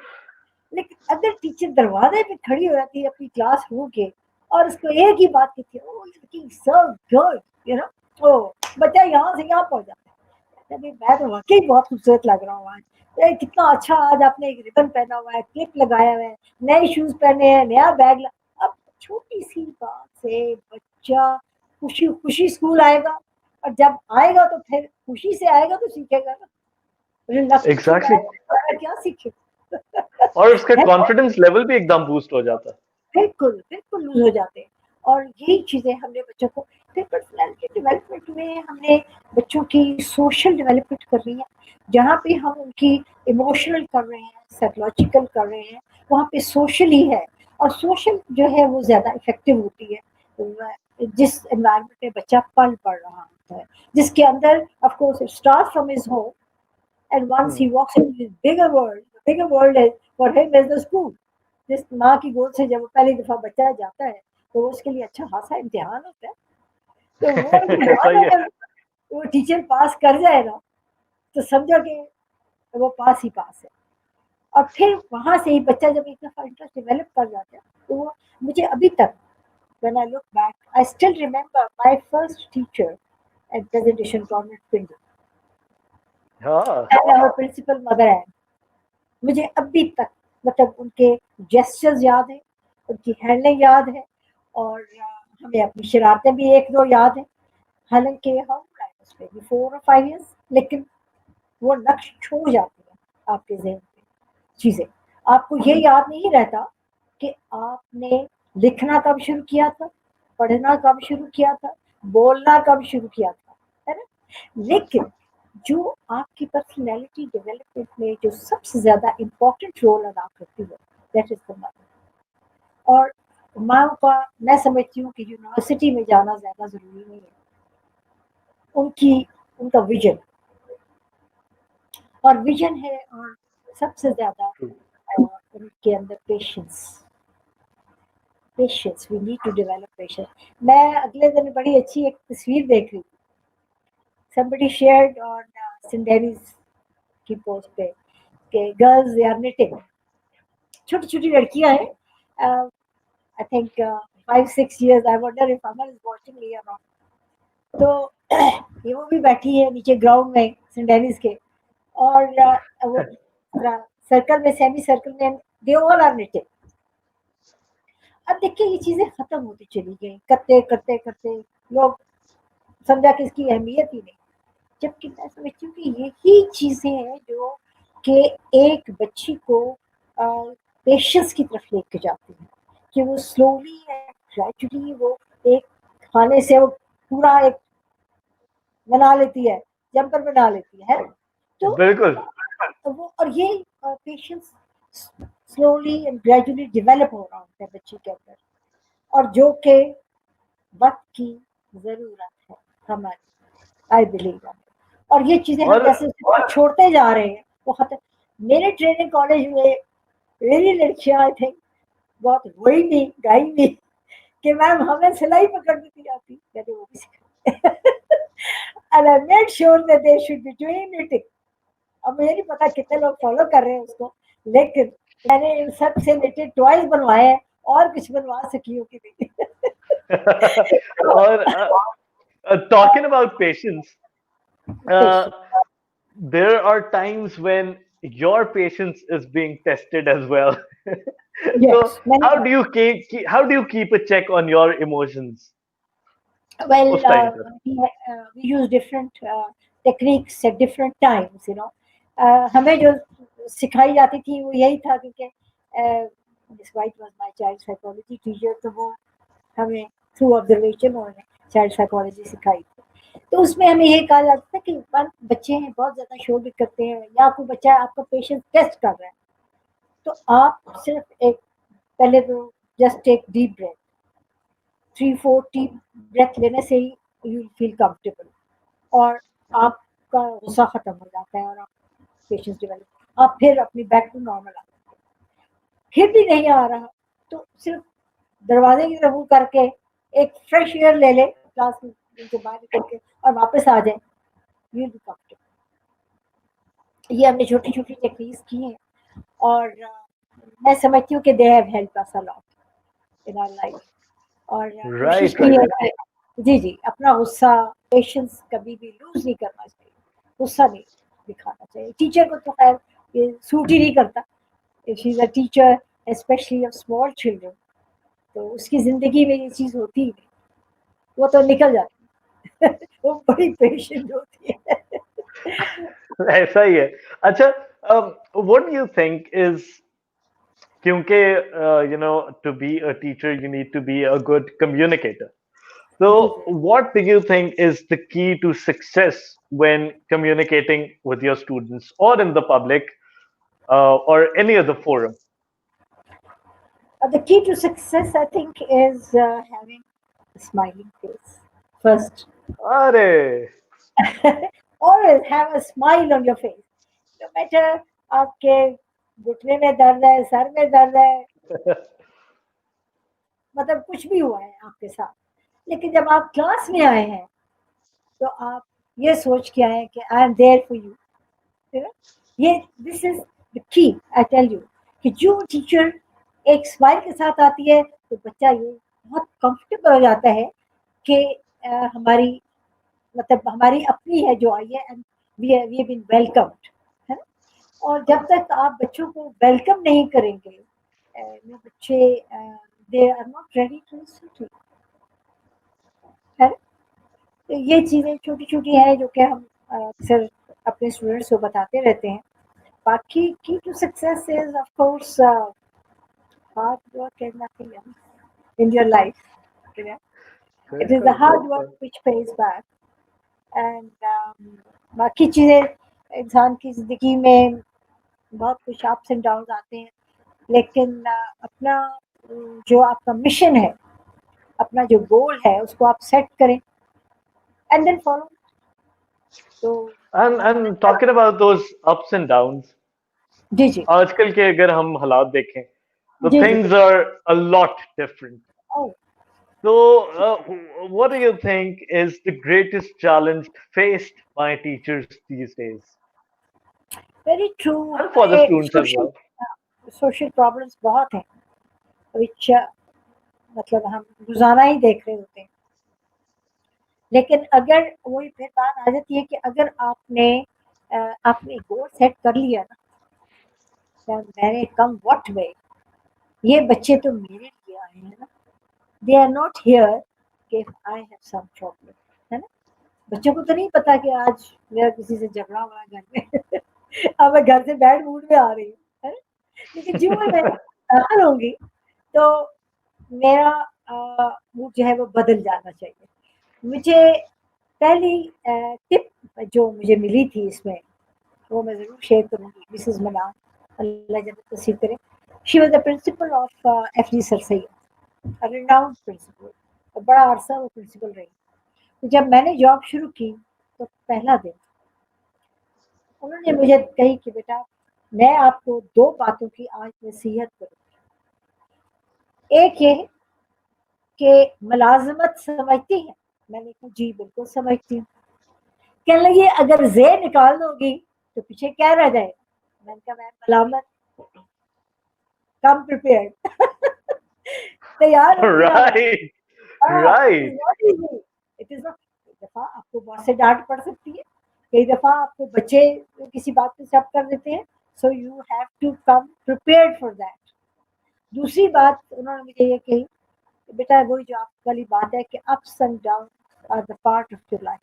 लेकिन अगर टीचर दरवाजे पे खड़ी हो जाती है अपनी क्लास रूम के और उसको एक ही बात कहती है, oh looking so good, you know, oh बच्चा यहाँ से यहाँ पहुंच जाता है। अरे मैं तो वाकई बहुत खूबसूरत लग रहा हूँ आज, ये कितना अच्छा, आज आपने एक रिबन पहना हुआ है, क्लिप लगाया हुआ है, नए शूज पहने हैं, नया बैग। अब छोटी सी बात से बच्चा खुशी खुशी स्कूल आएगा, और जब आएगा तो फिर खुशी से आएगा तो सीखेगा ना, रिलक्टेंस से एग्जैक्टली आएगा क्या सीखेगा। और उसका है ना? कॉन्फिडेंस लेवल भी एकदम बूस्ट हो जाता है। बिल्कुल, बिल्कुल लूज़ हो जाते हैं। और यही चीज़ें हमने बच्चों को, फिर पर्सनैलिटी डेवलपमेंट में हमने बच्चों की सोशल डेवलपमेंट करनी है। जहाँ पे हम उनकी इमोशनल कर रहे हैं, साइकोलॉजिकल कर रहे हैं, वहाँ पे सोशल ही है। और सोशल जो है वो ज़्यादा इफ़ेक्टिव होती है। जिस एनवायरनमेंट में बच्चा पल पढ़ रहा होता है, जिसके अंदर of course it starts from his home, and once he walks into this bigger world is for him is the school. जिस माँ की गोद से जब पहली दफा बच्चा जाता है तो उसके लिए अच्छा खासा इम्तिहान होता है। तो वो इम्तिहान सही है। अगर वो टीचर पास कर जाए ना, तो समझो कि वो पास ही पास है। और फिर वहाँ से ही बच्चा जब एक दफा इंटरेस्ट डेवलप कर जाता है, तो वो मुझे अभी तक, when I look back, I still remember my first teacher at Presentation Convent Pindi, हाँ and our principal mother Ann. मुझे अभी तक मतलब उनके जेस्चर्स याद हैं, उनकी हैंडलिंग याद है, और हमें अपनी शरारतें भी एक दो याद हैं। हालांकि हम उसमें भी 4 और 5 ईयर्स, लेकिन वो नक्श छोड़ जाती है आपके जहन पे चीज़ें। आपको ये याद नहीं रहता कि आपने लिखना कब शुरू किया था, पढ़ना कब शुरू किया था, बोलना कब शुरू किया था, है ना? लेकिन जो आपकी पर्सनैलिटी डेवलपमेंट में जो सबसे ज़्यादा इम्पोर्टेंट रोल अदा करती है, दैट इज़ द मदर। और माँ का मैं समझती हूँ कि यूनिवर्सिटी में जाना ज़्यादा ज़रूरी नहीं है। उनकी उनका विजन, और विजन है, और सबसे ज़्यादा उनके अंदर patience. Patience, we need to develop patience. मैं अगले दिन बड़ी अच्छी एक तस्वीर देख रही थी, somebody shared on Cindery's की पोस्ट पे कि गर्ल्स दे आर निटिंग, छोटी छोटी लड़कियां हैं, I think 5-6 years, I wonder if Amar is watching me और नॉट। तो ये वो भी बैठी है नीचे ग्राउंड में सिंडेनिस के, और वो सर्कल में, सेमी सर्कल में, दे ऑल आर निटिंग। अब देखिए ये चीजें खत्म होती चली गई, करते करते करते लोग समझा कि इसकी अहमियत ही नहीं। जबकि मैं समझती हूँ कि यही चीजें हैं जो कि एक बच्ची को पेशेंस की तरफ लेके जाती हैं, कि वो स्लोली एंड ग्रेजुअली वो एक खाने से वो पूरा एक बना लेती है, जम्पर बना लेती है। तो बिल्कुल। वो, और ये patience slowly and gradually develop हो रहा होता है बच्ची के अंदर, और जो कि वक्त की जरूरत है हमारी, आई बिलीव। और ये चीजें हम और जैसे छोड़ते जा रहे हैं वो खत्म। मेरे ट्रेनिंग कॉलेज में मेरी लड़कियां आई थिंक बहुत रोई भी गाई भी कि मैम हमें सिलाई पकड़नी नहीं आती, मैंने वो भी सिखाई। and I made sure that they should be doing knitting। अब मुझे नहीं पता कितने लोग फॉलो कर रहे हैं उसको, लेकिन मैंने इन सब से knitted टॉयज बनवाए हैं, और कुछ बनवा सकी हो कि नहीं। और talking about patience, uh, there are times when your patience is being tested as well. So Yes, many how do times. you how do you keep a check on your emotions Well, उस time पे? we use different techniques at different times, you know। हमें जो सिखाई जाती थी वो यही था, क्योंकि miss White was my child psychology teacher, तो वो हमें थ्रू ऑब्जर्वेशन उन्होंने चाइल्ड साइकोलॉजी सिखाई थी। तो उसमें हमें ये कहा जाता था कि बच्चे हैं बहुत ज़्यादा शोर भी करते हैं, या कोई बच्चा आपका पेशेंस टेस्ट कर रहा है, तो आप सिर्फ एक, पहले तो just take deep breath, 3-4 deep breath लेने से ही यू फील कंफर्टेबल, और आपका गुस्सा खत्म हो जाता है, और आप पेशेंस डेवलप, आप फिर अपनी बैक टू नॉर्मल आ जाते हैं। फिर भी नहीं आ रहा तो सिर्फ दरवाजे की तरफ मुंह करके एक फ्रेश एयर ले ले क्लास से बाहर निकल के, और वापस आ जाए, यू बी कंफर्टेबल। ये हमने छोटी छोटी टेक्निक्स की हैं, और मैं समझती हूँ कि they have help us a lot in our life. और कोशिश राइट की राइट। है जी, जी, अपना गुस्सा, पेशेंस कभी भी लूज़ नहीं करना चाहिए, गुस्सा नहीं दिखाना चाहिए। टीचर को तो ख़ैर ये सूट ही नहीं करता, if she is a teacher specially of small children, तो उसकी ज़िंदगी में ये चीज़ होती ही नहीं, वो तो निकल जाती है। वो बड़ी पेशेंट होती है। ऐसा ही है। अच्छा, what do you think is, क्योंकि you know to be a teacher you need to be a good communicator, so जी, जी। what do you think is the key to success when communicating with your students or in the public, or any other forum? The key to success, I think, is having a smiling face first. Are Always have a smile on your face. No matter आपके घुटने में दर्द है, sir में दर्द है, मतलब कुछ भी हुआ है आपके साथ, लेकिन जब आप क्लास में आए हैं, तो आप ये सोच के आए हैं कि I am there for you. है ना? ये this is the key, I tell you, कि जो टीचर एक स्माइल के साथ आती है, तो बच्चा ये बहुत कंफर्टेबल हो जाता है कि हमारी, मतलब हमारी अपनी है जो आई है, एंड वी बीन वेलकम्ड, है ना? और जब तक आप बच्चों को वेलकम नहीं करेंगे, वो बच्चे they are not ready to listen to, है ना? तो ये चीज़ें छोटी-छोटी हैं जो कि हम अक्सर अपने स्टूडेंट्स को बताते रहते हैं। बाकी key to success is of course hard work and nothing else in your life, you know? It is the बिल्कुल hard work बिल्कुल। which pays back, and बाकी चीज़ें इंसान की ज़िंदगी में बहुत कुछ अप्स एंड डाउन्स आते हैं, लेकिन अपना जो आपका मिशन है, अपना जो गोल है, उसको आप सेट करें एंड देन फॉलो। तो And talking about those ups and downs, जी, जी। आजकल के अगर हम हालात देखें, तो जी, जी। things are a lot different. Oh! So, what do you think is the greatest challenge faced by teachers these days, very true. and for the हमारे students as well? Social problems बहुत हैं, व्हिच मतलब हम रोज़ाना ही देख रहे होते हैं। लेकिन अगर वही फिर बात आ जाती है कि अगर आपने गोल सेट कर लिया ना, मैंने कम व्हाट वे, ये बच्चे तो मेरे लिए आए हैं ना, दे आर नॉट हियर कि आई हैव सम प्रॉब्लम, है ना? बच्चों को तो नहीं पता कि आज मेरा किसी से झगड़ा हुआ है घर में। अब मैं घर से बैड मूड में आ रही हूँ, है ना? लेकिन जो मैं बाहर होंगी, तो मेरा मूड जो है वो बदल जाना चाहिए। मुझे पहली टिप जो मुझे मिली थी इसमें, वो मैं ज़रूर शेयर करूँगी। मिसेस मनान, अल्लाह जन्नत नसीब करे। She was the principal of FG sir Syed, a renowned principal, और बड़ा अरसा वो प्रिंसिपल रही। तो जब मैंने जॉब शुरू की, तो पहला दिन उन्होंने मुझे कही कि बेटा, मैं आपको 2 बातों की आज नसीहत करूँगी। एक ये कि मुलाज़मत समझती हैं? मैंने कहा जी बिल्कुल समझती हूँ। कहने लगी अगर ज़े निकाल दोगी तो पीछे क्या रह जाएगा? मैंने कहा मैम मलामत, कम प्रिपेयर्ड। तैयार होके आना। Right, हाँ, it is right. Not easy, it is not. कई दफ़ा आपको बॉस से डाँट पड़ सकती है, कई दफ़ा आपको बच्चे किसी बात पे शक कर देते हैं, so you have to come prepared for that. दूसरी बात उन्होंने मुझे ये कही, बेटा वही जो आप वाली बात है कि ups and downs are the part of your life.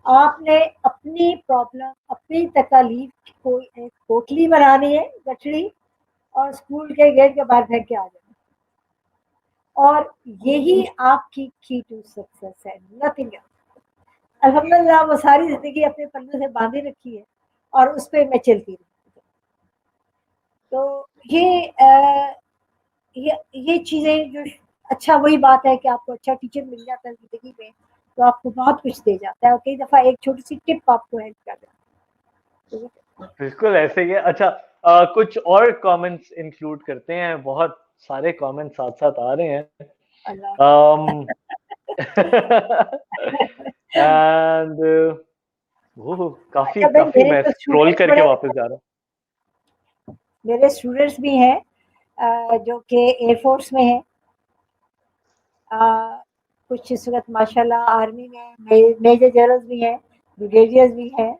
आपने अपनी प्रॉब्लम, अपनी तकलीफ को एक पोटली बनानी है, गठरी, और स्कूल के गेट के बाहर फेंक के आ जाना। और यही आपकी की टू सक्सेस है, नथिंग एल्स। अल्हम्दुलिल्लाह वो सारी ज़िंदगी अपने पल्लू से बांधे रखी है, और उस पे मैं चलती रही। तो ये चीज़ें जो, अच्छा वही बात है कि आपको अच्छा टीचर मिल जाता है ज़िंदगी में, तो आपको बहुत कुछ दे जाता है, और कई दफ़ा एक छोटी-सी टिप आपको हेल्प कर जाती है। बिल्कुल ऐसे ही है। अच्छा, कुछ और कमेंट्स इंक्लूड करते हैं, बहुत सारे कमेंट्स साथ साथ आ रहे हैं। अल्लाह। um, एंड वो काफी अच्छा भाई, काफी मैं स्क्रॉल करके वापस जा रहा मेरे स्टूडेंट्स भी हैं जो कि एयरफोर्स में हैं। कुछ इस वक्त माशाल्लाह आर्मी में मेजर जनरल्स भी हैं, ब्रिगेडियर्स भी हैं,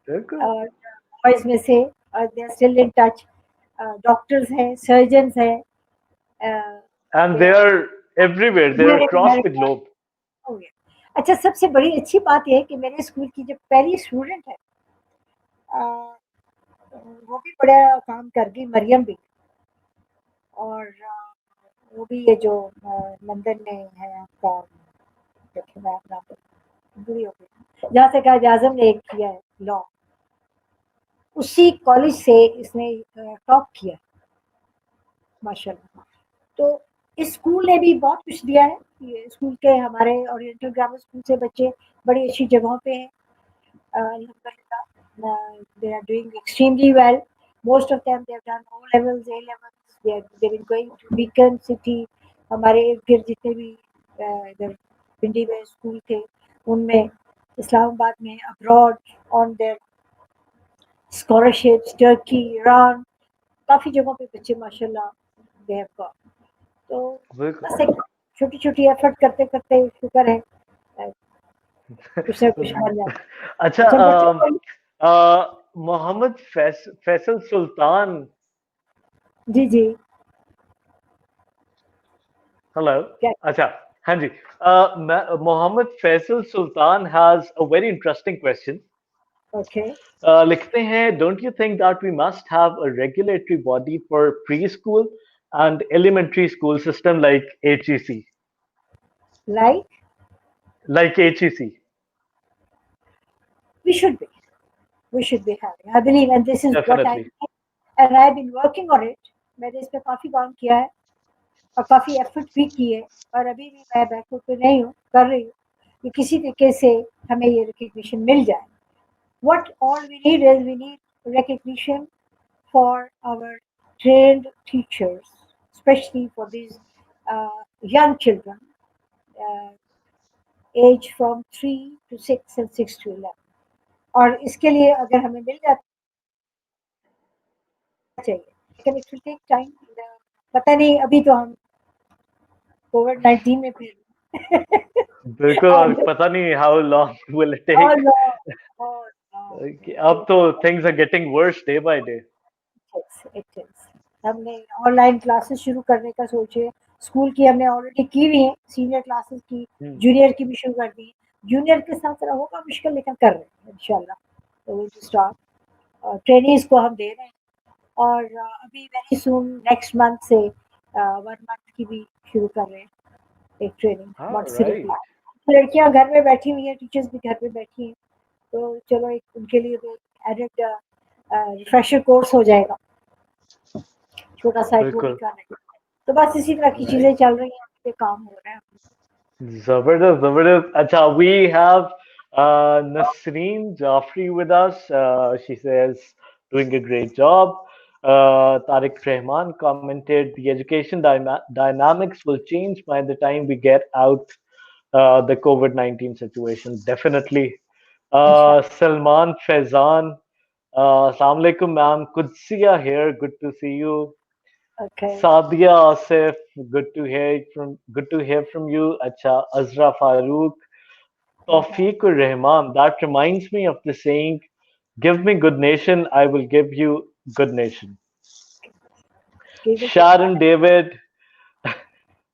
बिल्कुल। और बॉयज में से, और they are still in touch. Doctors हैं, सर्जन्स हैं, and they they are are everywhere, they are here in across the America. Globe. हो गया। अच्छा, सबसे बड़ी अच्छी बात ये है कि मेरे स्कूल की जो पहली स्टूडेंट है, अ, वो भी बड़ा काम कर गई, मरियम भी। और वो भी ये जो लंदन में है आपका, देखिए मैं अपना भूल हो गई, जहाँ से कायद आजम ने एक किया है लॉ, उसी कॉलेज से इसने टॉप किया, माशाल्लाह। तो इस स्कूल ने भी बहुत कुछ दिया है। ये स्कूल के हमारे ओरिएंटल ग्रामर स्कूल से बच्चे बड़ी अच्छी जगहों पे हैं, alhamdulillah. They are doing extremely well. Most of them they have done O levels, A levels. They've been going to Beacon City. हमारे इर्द गिर्द जितने भी इधर पिंडी में स्कूल थे, उनमें इस्लामाबाद में abroad on their scholarships, Turkey, Iran, काफ़ी जगहों पे बच्चे माशाल्लाह दे हैव गॉट। तो बिल्कुल। बस एक छोटी-छोटी एफर्ट करते-करते शुक्र है कुछ ना कुछ बन जाता है। अच्छा, अच्छा बच्चों को, मोहम्मद फैसल सुल्तान। जी, जी, हेलो। क्या, अच्छा, हाँ जी। Mohammad Faisal Sultan has a very interesting question. Okay, लिखते हैं, don't you think that we must have a regulatory body for pre school and elementary school system like HEC? Like Like HEC, we should be. We should be having. I believe, and this is what I definitely. think, and I've been working on it. मैंने इस पे काफ़ी काम किया है और काफ़ी effort भी किए, और अभी भी मैं बैकफुट पे नहीं हूँ, कर रही हूँ कि किसी तरीके से हमें ये रिकग्निशन मिल जाए। What all we need is we need recognition for our trained teachers, especially for these young children, uh, age from 3 to 6 and 6 to 11. और इसके लिए अगर हमें मिल जाता चाहिए, लेकिन इट विल टेक टाइम। पता नहीं, अभी तो हम कोविड-19 में फिर बिल्कुल, और और पता नहीं how long will it और take. और अब तो things are getting worse day by day. It is. हमने ऑनलाइन क्लासेस शुरू करने का सोचे, स्कूल की हमने ऑलरेडी की हुई है, सीनियर क्लासेस की, Hmm. जूनियर की भी शुरू कर दी। जूनियर के साथ थोड़ा होगा मुश्किल, लेकिन कर रहे हैं इंशाल्लाह। तो विल स्टार्ट, ट्रेनिंग्स को हम दे रहे हैं, और अभी वेरी सून नेक्स्ट मंथ से 1 मंथ की भी शुरू कर रहे हैं, एक ट्रेनिंग All मॉन्टेसरी right. की। लड़कियां घर में बैठी हुई हैं, टीचर्स भी घर पे बैठी हैं, तो चलो एक उनके लिए भी एडेड रिफ्रेशर कोर्स हो जाएगा, छोटा सा एक वो भी बिल्कुल। कर रहे हैं। तो बस इसी तरह की Right. चीजें चल रही हैं, उस पे काम हो रहा है। Zabardast, Zabardast. Acha, we have Nasreen Jafri with us. She says, doing a great job. Tariq Rehman commented, the education dynamics will change by the time we get out the COVID-19 situation. Definitely. इंशाल्लाह। Salman Faizan, Assalamu alaikum, ma'am. Kudsiya here. Good to see you. Okay, Sadia Asif, good to hear from you. Acha, Azra Farooq, Tawfiqur Rahman. That reminds me of the saying, "Give me good nation, I will give you good nation." Sharon David,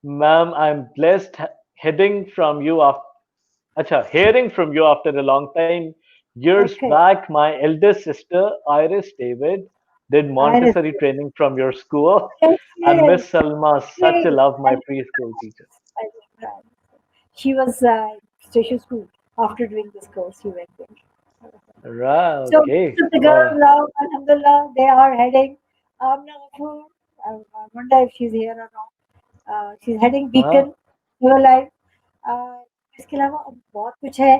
ma'am, I'm blessed hearing from you after a long time. Years okay, back, my eldest sister, Iris David, did Montessori training from your school. And Miss Salma, such a love, my preschool teacher. she was station school after doing this course. She went there. Right, So okay. most of the girls Wow. now, alhamdulillah, they are heading. Amna Ghafoor, I wonder if she's here or not. She's heading हाँ. Beacon, Your Life. इसके अलावा अब बहुत कुछ है,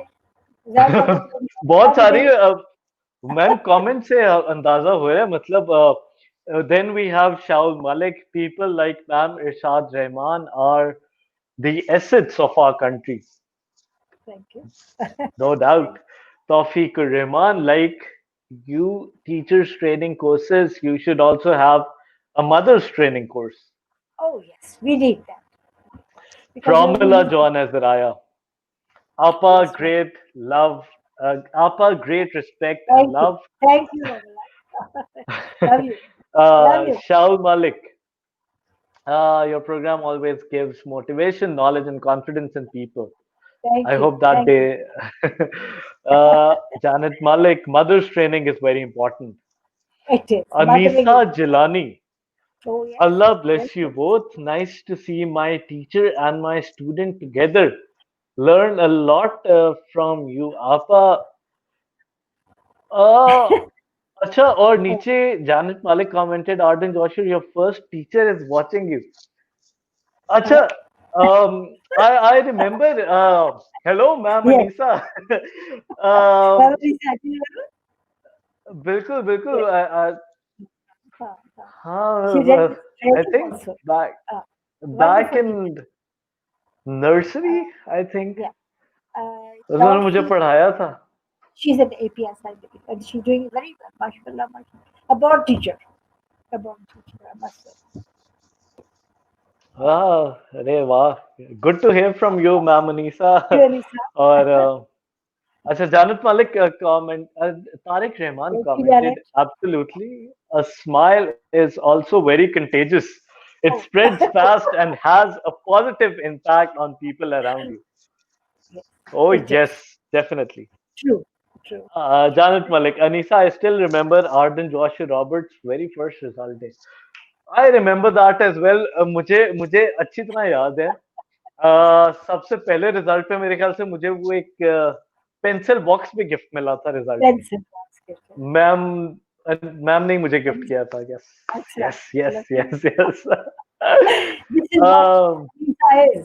ज़्यादा तो बहुत बता भी सारी नहीं। मैम कमेंट से अंदाजा हो रहा है, मतलब then we have Shaul Malik. People like Ma'am Irshad Rahman are the assets of our country, Thank you. no doubt. Tawfiqur Rahman, like you teachers training courses, you should also have a mother's training course. Oh yes, we need that. because you Promila only John Azariah. Apa, yes, ma'am. great love. Apa, great respect and Thank you. love. Thank you, Mama. Love you. Love you. Shaul Malik. Your program always gives motivation, knowledge, and confidence in people. Thank I you. hope that Thank you. day. Janet Malik, mother's training is very important. It is. Mothering is. Anisa Jilani, Oh, yes. Allah Yes. bless you both. Nice to see my teacher and my student together. Learn a lot from you, Apa. Uh, अच्छा और नीचे Janet Malik commented, Arden Joshua, your first teacher is watching you. अच्छा, I remember. Hello, ma'am Yes. Anisa. um, Memory Saturday. बिल्कुल Yes. बिल्कुल. She हाँ, read I training think also. back back Wonderful teacher. in nursery, I think. Yeah. उन्होंने Taught मुझे me. पढ़ाया था. She's an APS scientific, and she's doing very well. Mashallah, mashallah. A born teacher. A born teacher, I must say. वाह, अरे वाह. Good to hear from you, ma'am Anisa. Really, sir. और अच्छा, Janat Malik comment. Tariq Rahman Thank you, commented, Janet. absolutely. A smile is also very contagious. It Oh, spreads fast and has a positive impact on people around you. yes. Oh, It is. yes, definitely. True. True. Janet Malik, Anisa, I still remember Arden Joshua Roberts' very first result day. I remember that as well. मुझे अच्छी तरह याद है. सबसे पहले result पे मेरे ख्याल से मुझे वो एक पेंसिल बॉक्स भी गिफ्ट मिला था रिजल्ट में. Pencil basket. मैम मैम ने ही मुझे गिफ्ट Pencil. किया था. Yes Excellent. Yes yes Lucky. Yes yes. This is what Lisa is.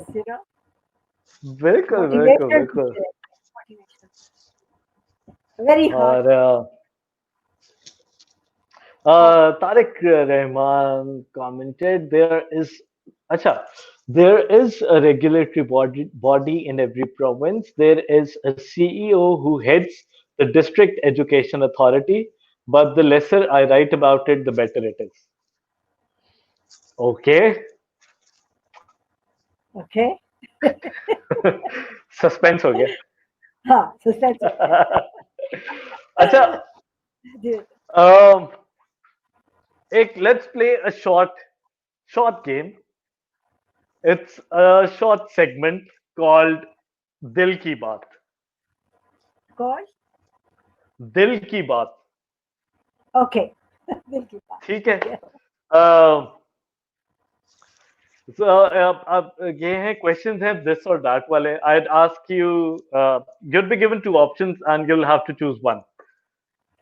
बिल्कुल बिल्कुल Motivational बिल्कुल. teacher. Motivational. Very hard. और Tariq Rahman commented, there is a regulatory body in every province. There is a CEO who heads the district education authority, but the lesser I write about it, the better it is. Okay. Okay. Suspense हो गया. हाँ, suspense. अच्छा, Dude. let's play a short game. It's a short segment called Dil Ki Baat. Call? Dil Ki Baat. Okay. Will keep on. ठीक है. So ये हैं questions हैं this or that वाले. I'd ask you. You'll be given two options and you'll have to choose one.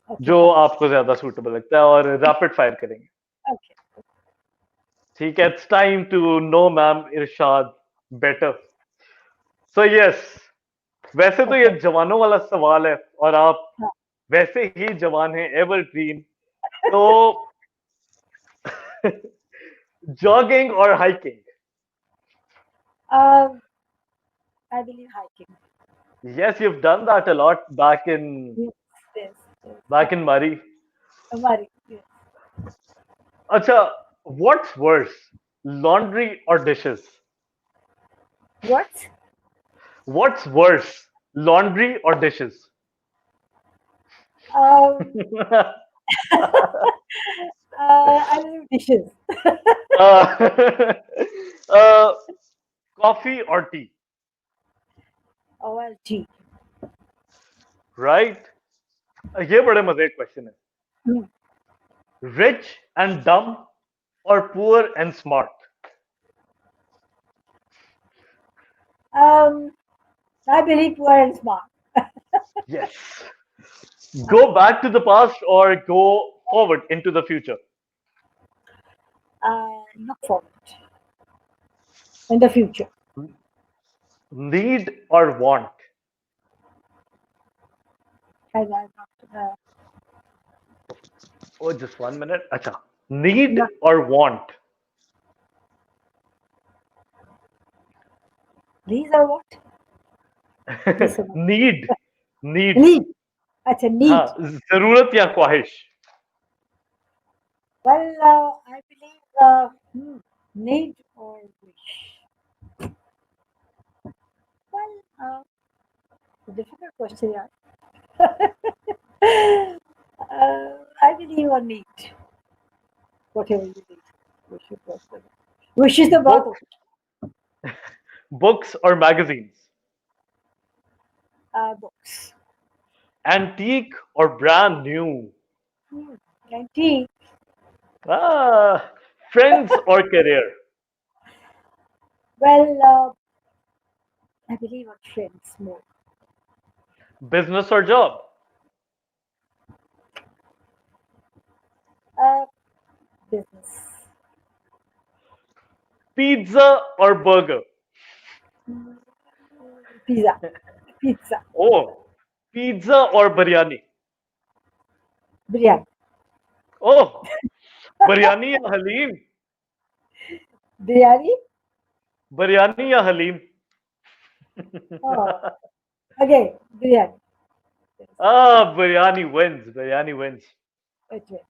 Okay. जो आपको ज्यादा suitable लगता है और rapid fire करेंगे. Okay. ठीक है. It's time to know ma'am Irshad better. So yes. वैसे तो ये Okay. जवानों वाला सवाल है और आप हाँ. वैसे ही जवान हैं evergreen. तो jogging or hiking? I believe hiking. Yes, you've done that a lot back in Yes. Mari. Amari. Yes. Acha, what's worse, laundry or dishes? What? What's worse, laundry or dishes? I believe dishes. uh, uh, coffee or tea? Oh, well, tea. Right? ये बड़े मजे का question है. Hmm. Rich and dumb or poor and smart? I believe poor and smart. Yes. Go back to the past or go forward into the future? Look forward in the future. Need or want? As I'm not, Oh, just 1 minute. Acha. Need No. or want? these are what? These are what? Need. Need. That's a need. हाँ, जरूरत या ख्वाहिश? Well, I believe need or wish. answer, yaar. I believe on need. Whatever you need. Wishes तो बहुत Books, books or magazines? books. Antique or brand new? Antique. Ah, friends or career? Well, I believe on friends more. Business or job? Uh, Business. Pizza or burger? Pizza. Pizza. Oh, pizza or biryani? Biryani. Oh, biryani या haleem? Biryani. Biryani या haleem? Oh, again, biryani. Ah, biryani wins. Biryani wins. Okay.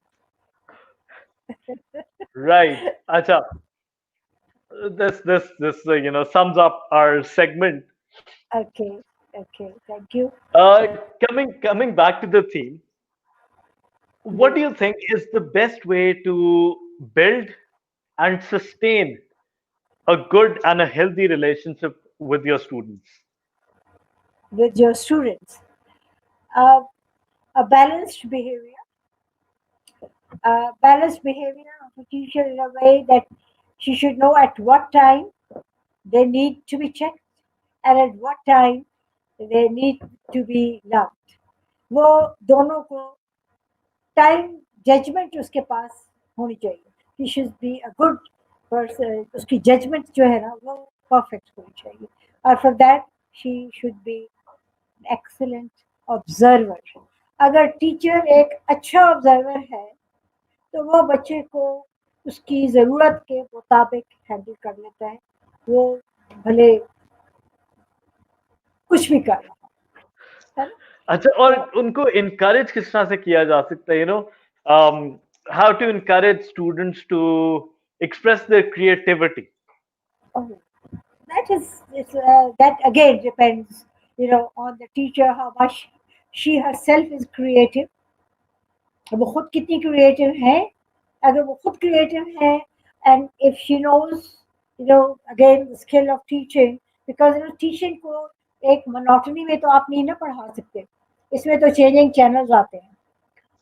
Right. Acha. This sums up our segment. Okay. Okay. Thank you. Coming back to the theme, what Yes. do you think is the best way to build and sustain a good and a healthy relationship with your students? With your students. Uh, a balanced behavior. Balanced behavior of a teacher in a way that she should know at what time they need to be checked and at what time they need to be loved. वो दोनों को time judgement उसके पास होनी चाहिए. He should be a good person. उसकी judgement जो है ना वो परफेक्ट होनी चाहिए. और for that she should be excellent observer. अगर टीचर एक अच्छा ऑब्जर्वर है तो वो बच्चे को उसकी ज़रूरत के मुताबिक हैंडल कर लेता है. वो भले कुछ भी कर रहा है ना. अच्छा, और उनको इनकरेज किस तरह से किया जा सकता है? How to encourage students to express their creativity? Oh, that again depends, on the teacher how much she herself is creative. वो खुद कितनी क्रिएटिव है. अगर वो खुद क्रिएटिव है and if she knows, again the skill of teaching, because teaching को एक monotony में तो आप नहीं ना पढ़ा सकते. इसमें तो चेंजिंग चैनल्स आते हैं.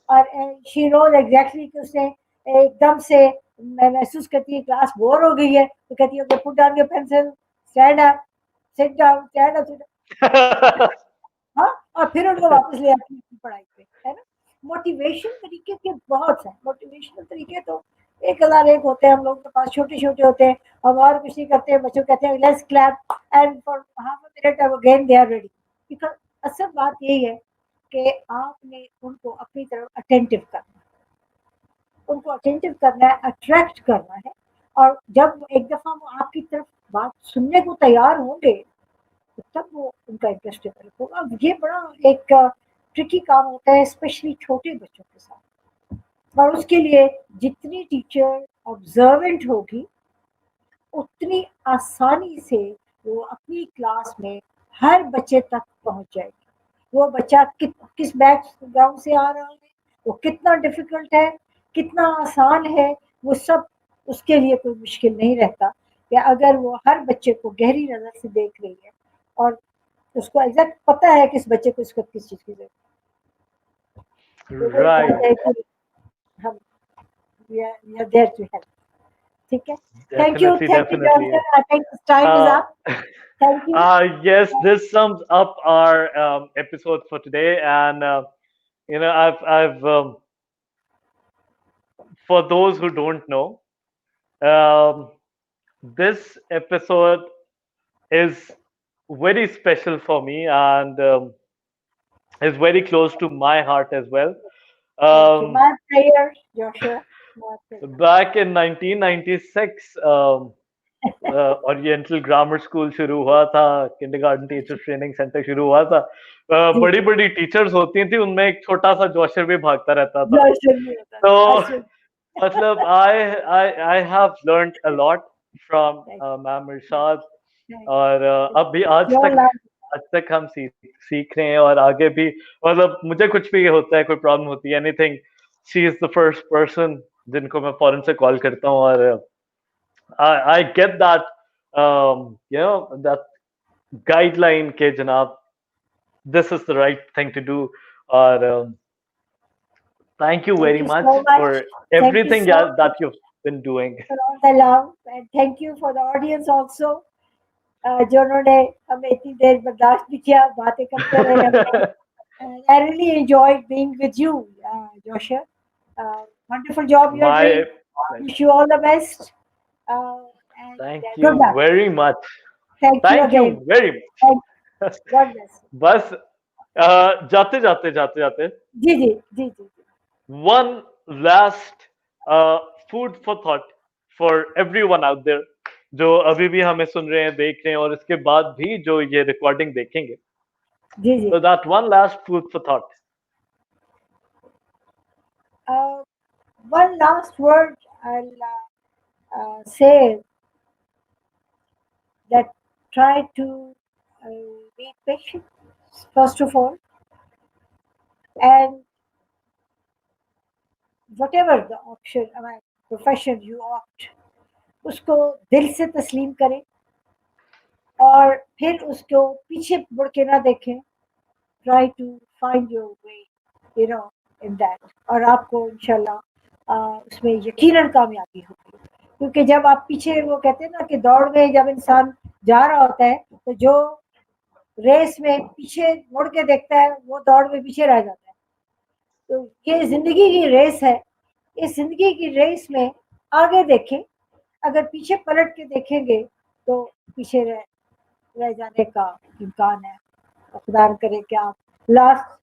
और शी नोज एग्जैक्टली कि उसने एकदम से मैं महसूस करती है क्लास बोर हो गई है तो कहती है put down your pencil, stand up, sit down, stand up. हाँ, और फिर उनको वापस ले आती है पढ़ाई पे, है ना. मोटिवेशन तरीके के बहुत हैं. मोटिवेशनल तरीके तो 1001 होते हैं. हम लोग के पास छोटे छोटे होते हैं. हम और कुछ नहीं करते हैं. बच्चों कहते हैं let's clap and for half a minute again they are ready. Because असल बात यही है कि आपने उनको अपनी तरफ अटेंटिव करना है. उनको अटेंटिव करना है, अट्रैक्ट करना है. और जब एक दफ़ा वो आपकी तरफ बात सुनने को तैयार होंगे तो तब वो उनका इंटरेस्ट डेवलप होगा. अब ये बड़ा एक ट्रिकी काम होता है स्पेशली छोटे बच्चों के साथ. और उसके लिए जितनी टीचर ऑब्जर्वेंट होगी उतनी आसानी से वो अपनी क्लास में हर बच्चे तक पहुंच जाएगी. वो बच्चा किस बैकग्राउंड से आ रहा है, वो कितना डिफिकल्ट है, कितना आसान है, वो सब उसके लिए कोई मुश्किल नहीं रहता. कि अगर वो हर बच्चे को गहरी नज़र से देख रही है और उसको एग्जैक्ट पता है कि इस बच्चे को इस वक्त किस चीज़ की जरूरत है. Right. हम we are there to help. ठीक है. Thank you, Definitely. Johnson. I think time is up. Thank you. Yes, this sums up our episode for today, and I've for those who don't know, um, this episode is very special for me and is very close to my heart as well. Thank you. My prayer, Joshua. My prayer. Back in 1996, oriental grammar school शुरू हुआ था. Kindergarten teachers training centre शुरू हुआ था. बड़ी बड़ी teachers होती थी, उनमें एक छोटा सा जोशर भी भागता रहता था. तो मतलब I have learned a lot from ma'am Irshad. और अब भी आज तक आज तक हम सीख रहे हैं और आगे भी मतलब मुझे कुछ भी होता है, कोई प्रॉब्लम होती है, anything, she is the first person जिनको मैं फौरन से कॉल करता हूँ और I get that you know that guideline के जनाब this is the right thing to do और thank you Thank very you much so much. for Thank you everything so much that you've been doing. for all the love, and thank you for the audience also. जिन्होंने हमें इतनी देर बर्दाश्त भी किया, बातें करते रहे हमने. And I really enjoyed being with you, Joshua. Wonderful job you're doing. My Wish you all the best. And thank good you luck. very much. Thank you Thank again. you very much. And God bless. बस जाते जाते जाते जाते जी जी जी जी जी. one last food for thought for everyone out there जो अभी भी हमें सुन रहे हैं, देख रहे हैं और इसके बाद भी जो ये रिकॉर्डिंग देखेंगे. जी जी. So that one last food for thought. One last word I'll say that try to be patient first of all, and whatever the option profession you opt, उसको दिल से तस्लीम करें और फिर उसको पीछे मुड़ के ना देखें. Try to find your way, in that. और आपको इंशाल्लाह उसमें यकीनन कामयाबी होगी, क्योंकि जब आप पीछे, वो कहते हैं ना कि दौड़ में जब इंसान जा रहा होता है तो जो रेस में पीछे मुड़ के देखता है वो दौड़ में पीछे रह जाता है. तो ये जिंदगी की रेस है. इस जिंदगी की रेस में आगे देखें, अगर पीछे पलट के देखेंगे तो पीछे रह जाने का इम्कान है. खुदा न करे कि आप लास्ट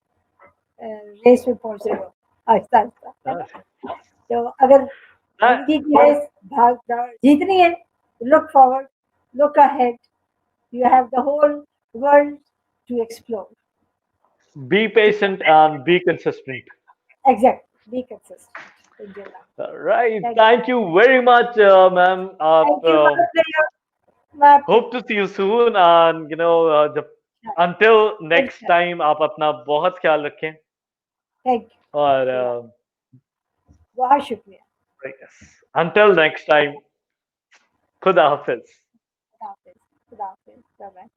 रेस में पहुंच रहे हो आहिस्ता आहिस्ता, है ना. तो अगर जिंदगी की रेस भाग दौड़ जीतनी है, look forward, look ahead, you have the whole world to explore. Be patient and be consistent. Exactly, be consistent in your life. Right. Thank Thank you very much, ma'am. Thank you, my pleasure. My Hope to see you soon and जब until next pleasure. time आप अपना बहुत ख्याल रखें Thank you. और बहुत शुक्रिया. until next time खुदा हाफिज. खुदा हाफिज. खुदा हाफिज. Bye bye.